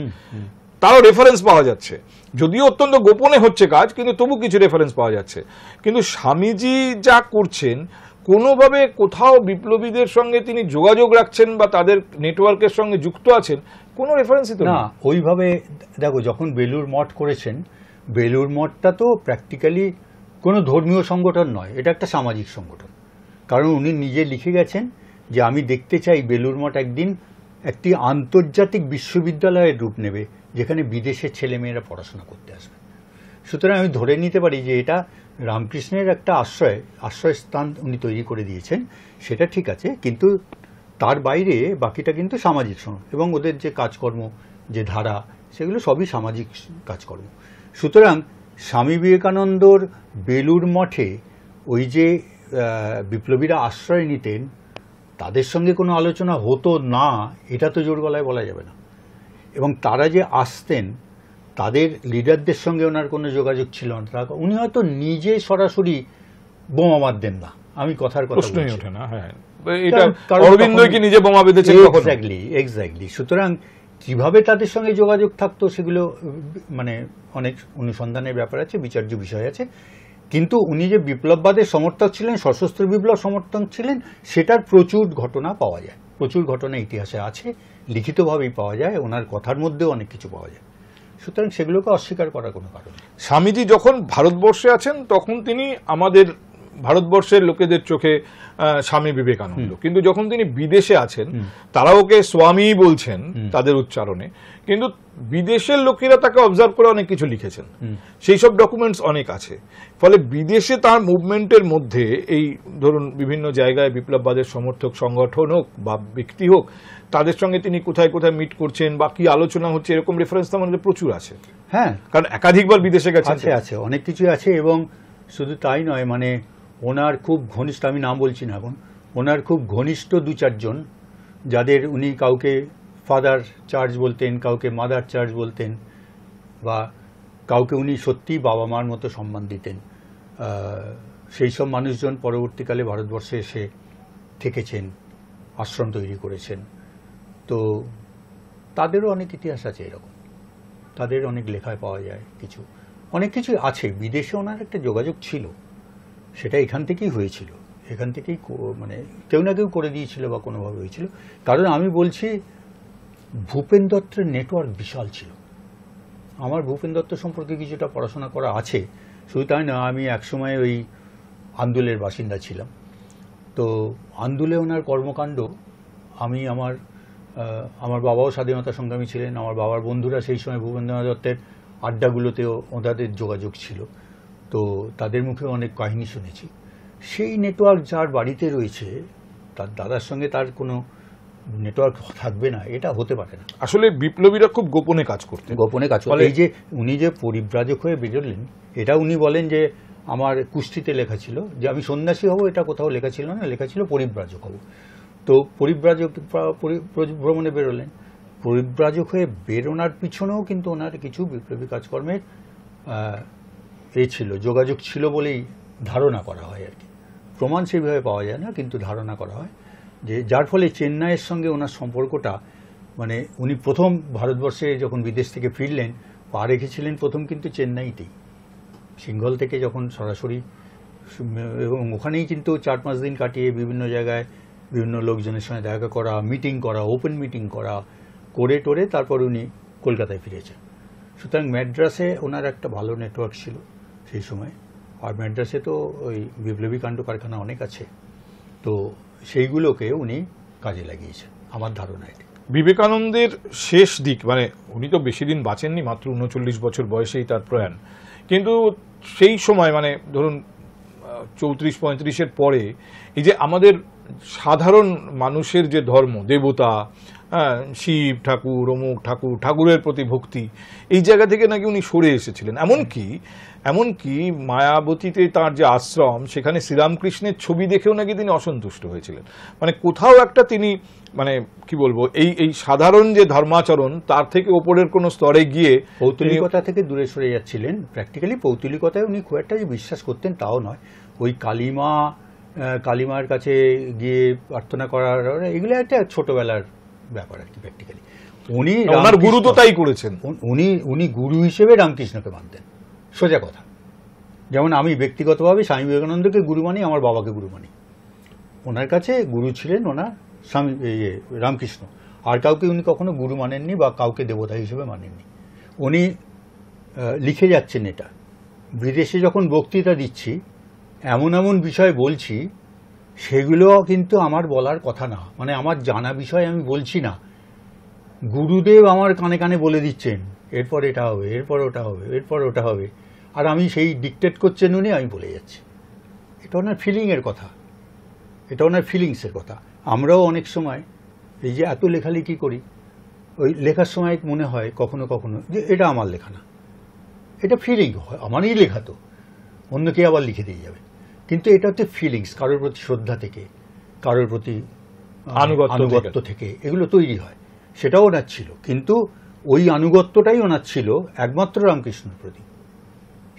S1: তারও রেফারেন্স পাওয়া যাচ্ছে, যদিও অত্যন্ত গোপনে হচ্ছে কাজ, কিন্তু তবু কিছু রেফারেন্স পাওয়া যাচ্ছে। কিন্তু স্বামীজি যা করছেন, কোনোভাবে কোথাও বিপ্লবীদের সঙ্গে তিনি যোগাযোগ রাখছেন বা তাদের নেটওয়ার্কের সঙ্গে যুক্ত আছেন, কোনো রেফারেন্সই তো
S2: না। ওইভাবে দেখো, যখন বেলুড় মঠ করেছেন, বেলুড় মঠটা তো প্র্যাকটিক্যালি কোনো ধর্মীয় সংগঠন নয়, এটা একটা সামাজিক সংগঠন। কারণ উনি নিজে লিখে গেছেন যে আমি দেখতে চাই বেলুড় মঠ একদিন একটি আন্তর্জাতিক বিশ্ববিদ্যালয়ের রূপ নেবে, যেখানে বিদেশের ছেলেমেয়েরা পড়াশোনা করতে আসবে। সুতরাং আমি ধরে নিতে পারি যে এটা রামকৃষ্ণের একটা আশ্রয়স্থান উনি তৈরি করে দিয়েছেন, সেটা ঠিক আছে, কিন্তু তার বাইরে বাকিটা কিন্তু সামাজিক এবং ওদের যে কাজকর্ম, যে ধারা, সেগুলো সবই সামাজিক কাজকর্ম। সুতরাং স্বামী বিবেকানন্দর বেলুড় মঠে ওই যে বিপ্লবীরা আশ্রয় নিতেন, তাদের সঙ্গে কোনো আলোচনা হতো না, এটা তো জোর গলায় বলা যাবে না। এবং তারা যে আসতেন, তাদের লিডারদের সঙ্গে ওনার কোনো যোগাযোগ ছিল না। উনি হয়তো নিজে সরাসরি বোমা মারতেন না, আমি কথার কথা
S1: প্রশ্নই
S2: বলছি।
S1: ওঠে না। হ্যাঁ, এটা
S2: কারণ
S1: অরবিন্দই কি নিজে বোমা বেঁধেছেন কখনো?
S2: এক্স্যাক্টলি। সুতরাং কিভাবে তাদের সঙ্গে যোগাযোগ থাকতো সেগুলো মানে অনেক অনুসন্ধানের ব্যাপার আছে, বিচার্য বিষয় আছে। কিন্তু উনি যে বিপ্লববাদের সমর্থক ছিলেন, সশস্ত্র বিপ্লব সমর্থক ছিলেন, সেটার প্রচুর ঘটনা পাওয়া যায়, প্রচুর ঘটনা ইতিহাসে আছে, লিখিতভাবেই পাওয়া যায়, ওনার কথার মধ্যেও অনেক কিছু পাওয়া যায়। সুতরাং সেগুলোকে অস্বীকার করার কোনো কারণ নেই।
S1: স্বামীজি যখন ভারতবর্ষে আছেন তখন তিনি আমাদের ভারতবর্ষের লোকেদের চোখে স্বামী বিবেকানন্দ, কিন্তু যখন তিনি বিদেশে আছেন তারা ওকে স্বামী বলছেন তাদের উচ্চারণে, কিন্তু বিদেশের লোকেরা তাকে অবজার্ভ করে অনেক কিছু লিখেছেন, সেই সব ডকুমেন্টস অনেক আছে। ফলে বিদেশে তার মুভমেন্টের মধ্যে এই ধরুন বিভিন্ন জায়গায় বিপ্লববাদের সমর্থক সংগঠন হোক বা ব্যক্তি হোক, তাদের সঙ্গে তিনি কোথায় কোথায় মিট করছেন বা কি আলোচনা হচ্ছে, এরকম রেফারেন্স তো আমাদের প্রচুর আছে।
S2: হ্যাঁ,
S1: কারণ একাধিকবার বিদেশে গেছেন।
S2: আছে অনেক কিছুই আছে। এবং শুধু তাই নয়, মানে ওনার খুব ঘনিষ্ঠ, আমি নাম বলছি না এখন, ওনার খুব ঘনিষ্ঠ 2-4 জন, যাদের উনি কাউকে ফাদার চার্চ বলতেন, কাউকে মাদার চার্চ বলতেন, বা কাউকে উনি সত্যিই বাবা মার মতো সম্মান দিতেন, সেই সব মানুষজন পরবর্তীকালে ভারতবর্ষে এসে থেকেছেন, আশ্রম তৈরি করেছেন। তো তাদেরও অনেক ইতিহাস আছে এরকম, তাদের অনেক লেখায় পাওয়া যায়, অনেক কিছু আছে। বিদেশে ওনার একটা যোগাযোগ ছিল, সেটা এখান থেকেই হয়েছিল, এখান থেকেই মানে কেউ না কেউ করে দিয়েছিল বা কোনোভাবে হয়েছিল। কারণ আমি বলছি, ভূপেন দত্তের নেটওয়ার্ক বিশাল ছিল। আমার ভূপেন দত্ত সম্পর্কে কিছুটা পড়াশোনা করা আছে। শুধু তাই না, আমি একসময় ওই আন্দুলের বাসিন্দা ছিলাম। তো আন্দুলে ওনার কর্মকাণ্ড, আমি আমার বাবাও স্বাধীনতা সংগ্রামী ছিলেন, আমার বাবার বন্ধুরা সেই সময় ভূপেন্দ্রনাথ দত্তের আড্ডাগুলোতেও ওনাদের যোগাযোগ ছিল, তো তাদের মুখে অনেক কাহিনী শুনেছি। সেই নেটওয়ার্ক যার বাড়িতে রয়েছে, তার দাদার সঙ্গে তার কোনো নেটওয়ার্ক থাকবে না, এটা হতে পারে না।
S1: আসলে বিপ্লবীরা খুব গোপনে কাজ করতেন,
S2: গোপনে কাজ করতেন। এই যে উনি যে পরিব্রাজক হয়ে বেরোলেন, এটা উনি বলেন যে আমার কুষ্টিতে লেখা ছিল যে আমি সন্ন্যাসী হব, এটা কোথাও লেখা ছিল না, লেখা ছিল পরিব্রাজক হব। তো পরিব্রাজক ভ্রমণে বেরোলেন। পরিব্রাজক হয়ে বেরোনার পিছনেও কিন্তু ওনার কিছু বিপ্লবী কাজকর্মের ছিল, যোগাযোগ ছিল বলেই ধারণা করা হয় আর কি। প্রমাণ সেইভাবে পাওয়া যায় না, কিন্তু ধারণা করা হয় যে যার ফলে চেন্নাইয়ের সঙ্গে ওনার সম্পর্কটা, মানে উনি প্রথম ভারতবর্ষে যখন বিদেশ থেকে ফিরলেন, পা রেখেছিলেন প্রথম কিন্তু চেন্নাইতেই, সিংহল থেকে যখন সরাসরি, এবং ওখানেই কিন্তু 4-5 দিন কাটিয়ে বিভিন্ন জায়গায় বিভিন্ন লোকজনের সঙ্গে দেখা করা, মিটিং করা, ওপেন মিটিং করা করে টোরে তারপর উনি কলকাতায় ফিরেছেন। সুতরাং ম্যাড্রাসে ওনার একটা ভালো নেটওয়ার্ক ছিল সেই সময়। আর ম্যাড্রাসে তো ওই বিপ্লবী কাণ্ড কারখানা অনেক আছে, তো সেইগুলোকে উনি কাজে লাগিয়েছেন আমার ধারণায়।
S1: বিবেকানন্দের শেষ দিক, মানে উনি তো বেশি দিন বাঁচেননি, মাত্র 39 বছর বয়সেই তার প্রয়াণ, কিন্তু সেই সময় মানে ধরুন 34-35-এর পরে এই যে আমাদের সাধারণ মানুষের যে ধর্ম, দেবতা, শিব ঠাকুর, অমুক ঠাকুর, ঠাকুরের প্রতি ভক্তি, এই জায়গা থেকে নাকি উনি সরে এসেছিলেন। এমনকি মায়াবতীতে তার যে আশ্রম, সেখানে শ্রীরামকৃষ্ণের ছবি দেখেও নাকি তিনি অসন্তুষ্ট হয়েছিলেন। মানে কোথাও একটা তিনি, মানে কি বলবো, এই সাধারণ যে ধর্মাচরণ তার থেকে ওপরের কোনো স্তরে গিয়ে
S2: পৌতলিকতা থেকে দূরে সরে যাচ্ছিলেন। প্র্যাকটিক্যালি পৌতলিকতায় উনি খুব একটা যে বিশ্বাস করতেন তাও নয়, ওই কালিমার কাছে গিয়ে প্রার্থনা করার, এগুলো একটা ছোটবেলার ব্যাপার আর কি। প্র্যাকটিক্যালি উনি
S1: ওনার গুরু তো তাই করেছেন,
S2: উনি গুরু হিসেবে রামকৃষ্ণকে মানতেন, সোজা কথা। যেমন আমি ব্যক্তিগতভাবে স্বামী বিবেকানন্দকে গুরু মানি, আমার বাবাকে গুরু মানি। ওনার কাছে গুরু ছিলেন ওনার স্বামী রামকৃষ্ণ, আর কাউকে উনি কখনো গুরু মানেননি বা কাউকে দেবতা হিসেবে মানেননি। উনি লিখে যাচ্ছেন এটা, বিদেশে যখন বক্তৃতা দিচ্ছি, এমন বিষয় বলছি, সেগুলো কিন্তু আমার বলার কথা না, মানে আমার জানা বিষয় আমি বলছি না, গুরুদেব আমার কানে কানে বলে দিচ্ছেন এরপর এটা হবে, এরপর ওটা হবে, এরপর ওটা হবে, আর আমি সেই ডিকটেট করছেন উনি, আমি বলে যাচ্ছি। এটা ওনার ফিলিংয়ের কথা, এটা ওনার ফিলিংসের কথা। আমরাও অনেক সময় এই যে এত লেখালেখি করি, ওই লেখার সময় মনে হয় কখনো কখনো যে এটা আমার লেখা না, এটা ফিলিং হয়, আমারই লেখা তো, অন্য কে আবার লিখে দিয়ে যাবে। কিন্তু এটা হচ্ছে ফিলিংস, কারোর প্রতি শ্রদ্ধা থেকে, কারোর প্রতি আনুগত্য থেকে এগুলো তৈরি হয়। সেটাও ওনার ছিল, কিন্তু ওই আনুগত্যটাই ওনার ছিল একমাত্র রামকৃষ্ণের প্রতি।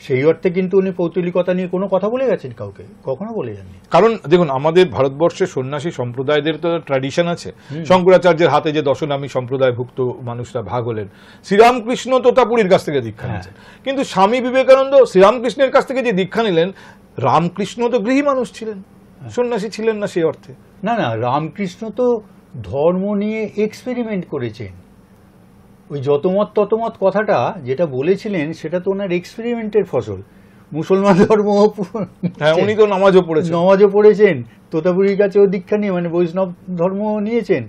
S2: সেই অর্থে কিন্তু উনি পৌত্তলিকতা নিয়ে কোনো কথা বলে গেছেন কাউকে? কখনো বলে যাননি।
S1: কারণ দেখুন, আমাদের ভারতবর্ষে সন্ন্যাসী সম্প্রদায়দের তো ট্র্যাডিশন আছে। শঙ্করাচার্যের হাতে যে দশনামী সম্প্রদায়ভুক্ত মানুষরা ভাগ হলেন, শ্রীরামকৃষ্ণ তোতাপুরীর কাছ থেকে দীক্ষা নিয়েছেন, কিন্তু স্বামী বিবেকানন্দ শ্রীরামকৃষ্ণের কাছ থেকে যে দীক্ষা নিলেন, রামকৃষ্ণ তো গৃহী মানুষ ছিলেন, সন্ন্যাসী ছিলেন না সেই অর্থে।
S2: না না, রামকৃষ্ণ তো ধর্ম নিয়ে এক্সপেরিমেন্ট করেছেন। ওই যতমত ততমত কথাটা যেটা বলেছিলেন সেটা তো ওনার এক্সপেরিমেন্টের ফসল। মুসলমান ধর্ম
S1: হ্যাঁ, উনি তো নামাজও
S2: পড়েছেন, তোতাপুরীর কাছেও দীক্ষা নিয়ে মানে বৈষ্ণব ধর্ম নিয়েছেন,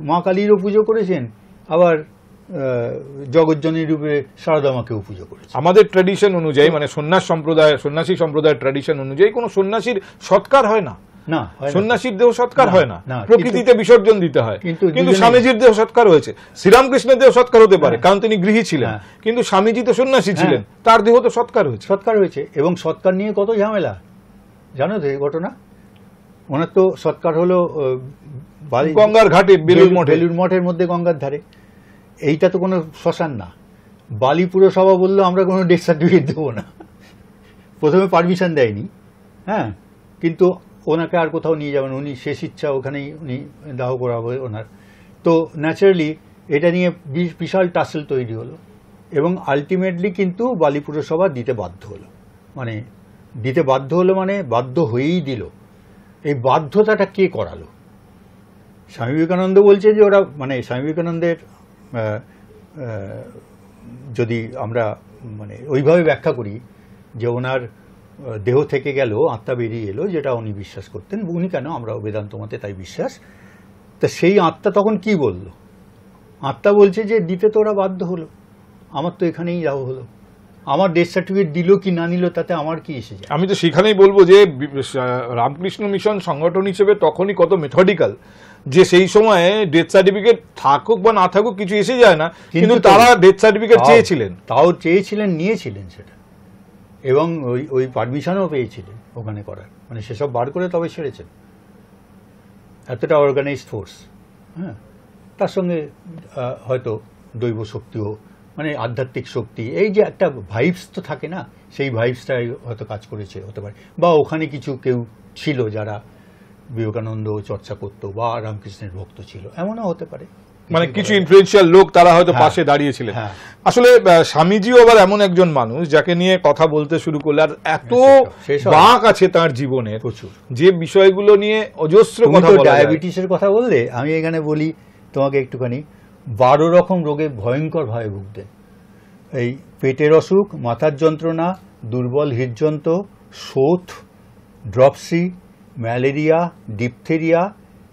S2: মা কালীরও পুজো করেছেন, আবার জগজ্জনী রূপে সারদা মাকেও পুজো করেছেন।
S1: আমাদের ট্র্যাডিশন অনুযায়ী, মানে সন্ন্যাসী সম্প্রদায়ের ট্র্যাডিশন অনুযায়ী কোনো সন্ন্যাসীর সৎকার হয় না, সন্ন্যাসীর দেহ সৎকার হয় না, প্রকৃতিতে বিসর্জন দিতে হয়। কিন্তু স্বামীজির দেহ সৎকার হয়েছে। শ্রীরামকৃষ্ণের দেহ সৎকার হতে পারে কারণ তিনি গৃহী ছিলেন, কিন্তু স্বামীজি তো সন্ন্যাসী ছিলেন, তার দেহ তো সৎকার হয়েছে।
S2: এবং সৎকার নিয়ে কত ঝামেলা জানো তো এই ঘটনা। ওনার তো সৎকার হলো
S1: গঙ্গার ঘাটে, বেলুর
S2: মঠের মধ্যে, গঙ্গার ধারে। এইটা তো কোনো শ্মশান না। বালি পুরসভা বললো আমরা কোনো ডেথ সার্টিফিকেট দেবো না, প্রথমে পারমিশন দেয়নি, হ্যাঁ, কিন্তু ওনাকে আর কোথাও নিয়ে যাবেন, উনি শেষ ইচ্ছা ওখানেই উনি দাহ করা হবে ওনার। তো ন্যাচারালি এটা নিয়ে বিশাল টাসেল তৈরি হলো এবং আলটিমেটলি কিন্তু বালি পুরসভা দিতে বাধ্য হলো, মানে বাধ্য হয়েই দিল। এই বাধ্যতাটা কে করালো? স্বামী বিবেকানন্দ বলছে যে ওরা, মানে স্বামী বিবেকানন্দের যদি আমরা মানে ওইভাবে ব্যাখ্যা করি যে ওনার দেহ থেকে গেল, আত্মা বেরিয়ে এলো, যেটা উনি বিশ্বাস করতেন, উনি কেন, আমরা বেদান্ত মতে তাই বিশ্বাস। তা সেই আত্মা তখন কি বলল? আত্মা বলছে যে দিতে তো ওরা বাধ্য হলো, আমার তো এখানেই যাওয়া হলো, আমার ডেথ সার্টিফিকেট দিল কি না নিল তাতে আমার কি এসে যায়?
S1: আমি তো সেখানেই বলবো যে রামকৃষ্ণ মিশন সংগঠন হিসেবে তখনই কত মেথডিক্যাল, যে সেই সময়ে ডেথ সার্টিফিকেট থাকুক বা না থাকুক কিছু এসে যায় না, কিন্তু তারা ডেথ সার্টিফিকেট চেয়েছিলেন,
S2: নিয়েছিলেন সেটা, এবং ওই পারমিশনও পেয়েছিলেন ওখানে করার, মানে সেসব বার করে তবে ছেড়েছেন। এতটা অর্গানাইজড ফোর্স, হ্যাঁ, তার সঙ্গে হয়তো দৈব শক্তিও, মানে আধ্যাত্মিক শক্তি, এই যে একটা ভাইবস তো থাকে না, সেই ভাইবসটাই হয়তো কাজ করেছে হতে পারে। বা ওখানে কিছু কেউ ছিল যারা বিবেকানন্দ চর্চা করতো বা রামকৃষ্ণের ভক্ত ছিল, এমনও হতে পারে,
S1: মানে কিছু ইনফ্লুয়েন্সিয়াল লোক তারা হয়তো পাশে দাঁড়িয়েছিলেন। আসলে স্বামীজিও আবার এমন একজন মানুষ যাকে নিয়ে কথা বলতে শুরু করলে আর এত বাঁক আছে তার জীবনে, প্রচুর, যে বিষয়গুলো নিয়ে অজস্র কথা বলা যায়।
S2: ডায়াবেটিসের কথা বললে আমি এখানে বলি তোমাকে একটুখানি, 12 রকম রোগে ভয়ঙ্কর ভাবে ভুগতেন। এই পেটের অসুখ, মাথার যন্ত্রণা, দুর্বল হৃদযন্ত্র, শোথ, ড্রপসি, ম্যালেরিয়া, ডিপথেরিয়া,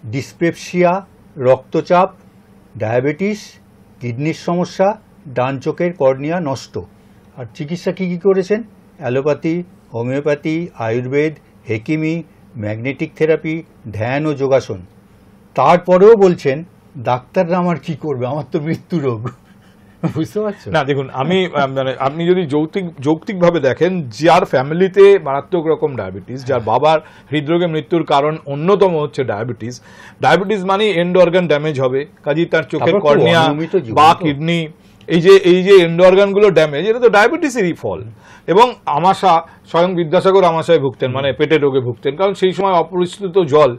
S2: ডিসপেপসিয়া, রক্তচাপ, ডায়াবেটিস, কিডনির সমস্যা, ডান চোখের কর্নিয়া নষ্ট। আর চিকিৎসা কী কী করেছেন? অ্যালোপ্যাথি, হোমিওপ্যাথি, আয়ুর্বেদ, হেকিমি, ম্যাগনেটিক থেরাপি, ধ্যান ও যোগাসন। তারপরেও বলছেন ডাক্তাররা আমার কি করবে, আমার তো মৃত্যু রোগ। বুঝতে পারছো
S1: না? দেখুন, আমি মানে আপনি যদি যৌক্তিকভাবে দেখেন, যার ফ্যামিলিতে মারাত্মক রকম ডায়াবেটিস, যার বাবার হৃদরোগে মৃত্যুর কারণ অন্যতম হচ্ছে ডায়াবেটিস মানে এন্ড অর্গান ড্যামেজ হবে, কাজেই তার চোখের কর্নিয়া বা কিডনি, এই যে এন্ড অর্গানগুলো ড্যামেজ, এটা তো ডায়াবেটিসেরই ফল। এবং আমাশা, স্বয়ং বিদ্যাসাগর আমাশায় ভুগতেন, মানে পেটের রোগে ভুগতেন, কারণ সেই সময় অপরিচিত জল,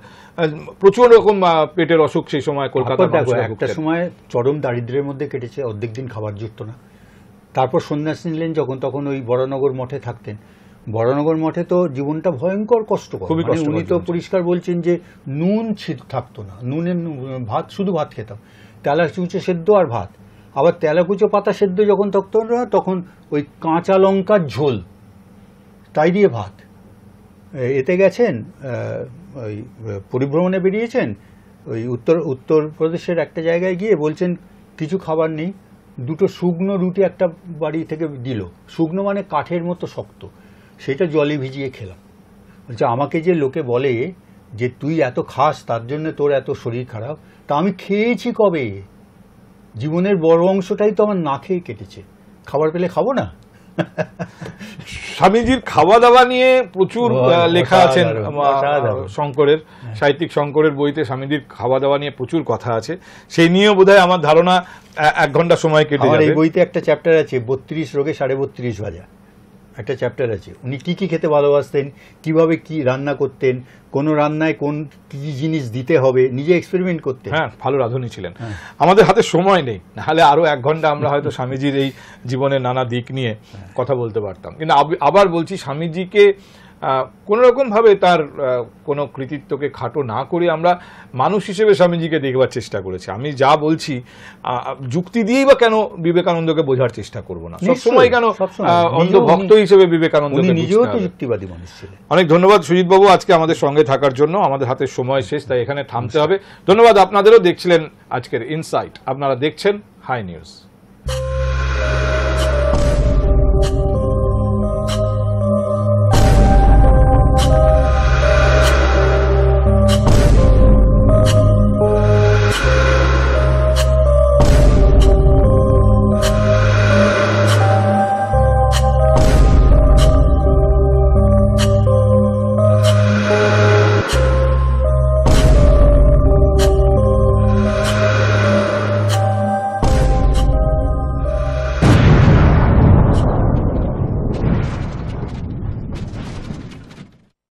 S1: প্রচুর রকম পেটের অসুখ সেই সময় কলকাতার
S2: একটা সময় চরম দারিদ্র্যের মধ্যে কেটেছে, অর্ধেক দিন খাবার জুটতো না। তারপর সন্ন্যাস নিলেন যখন, তখন ওই বরানগর মঠে থাকতেন। বরানগর মঠে তো জীবনটা ভয়ঙ্কর কষ্টকর, উনি তো পরিষ্কার বলছেন যে নুন থাকতো না, নুনের ভাত, শুধু ভাত খেতাম, তেলাকুচো সেদ্ধ আর ভাত, আবার তেলাকুচো পাতা সেদ্ধ যখন থাকতো না তখন ওই কাঁচা লঙ্কার ঝোল, তাই দিয়ে ভাত। এতে গেছেন, ওই পরিভ্রমণে বেরিয়েছেন, ওই উত্তরপ্রদেশের একটা জায়গায় গিয়ে বলছেন কিছু খাবার নেই, 2টো শুকনো রুটি একটা বাড়ি থেকে দিল, শুকনো মানে কাঠের মতো শক্ত, সেটা জলে ভিজিয়ে খেলাম। বলছে আমাকে যে লোকে বলে যে তুই এত খাস তার জন্য তোর এত শরীর খারাপ, তা আমি খেয়েছি কবে? জীবনের বড় অংশটাই তো আমার না খেয়ে কেটেছে, খাবার পেলে খাবো না?
S1: স্বামীজির খাওয়া দাওয়া নিয়ে প্রচুর লেখা আছেন শঙ্করের, সাহিত্যিক শঙ্করের বইতে স্বামীজির খাওয়া দাওয়া নিয়ে প্রচুর কথা আছে, সেই নিয়েও বোধহয় আমার ধারণা 1 ঘন্টা সময় কেটে যাবে।
S2: এই বইতে একটা চ্যাপ্টার আছে 32 রোগে 32.5 ভাজা। একটা চ্যাপ্টার আছে। উনি কি কি খেতে ভালোবাসতেন, কিভাবে কি রান্না করতেন, কোন রান্নায় কোন কি জিনিস দিতে হবে, নিজে এক্সপেরিমেন্ট করতেন।
S1: হ্যাঁ, ভালো রাঁধুনি ছিলেন। আমাদের হাতে সময় নেই, নাহলে আরো 1 ঘন্টা আমরা হয়তো স্বামীজির এই জীবনের নানা দিক নিয়ে কথা বলতে পারতাম। কিন্তু আবার বলছি, স্বামীজিকে কোন রকম ভাবে তার কোনো কৃতিত্বকে খাটো না করে আমরা মানুষ হিসেবে স্বামীজিকে দেখবার চেষ্টা করেছি। আমি যা বলছি যুক্তি দিয়েই বা কেন বিবেকানন্দকে বোঝার চেষ্টা করব না, সবসময় কেন অন্ধ ভক্ত হিসেবে বিবেকানন্দকে
S2: নিজেও তো যুক্তিবাদী মানুষ ছিলেন।
S1: অনেক ধন্যবাদ সুজিত বাবু আজকে আমাদের সঙ্গে থাকার জন্য। আমাদের হাতে সময় শেষ, তাই এখানে থামতে হবে। ধন্যবাদ আপনাদেরও। দেখছিলেন আজকের ইনসাইট, আপনারা দেখছেন হাই নিউজ।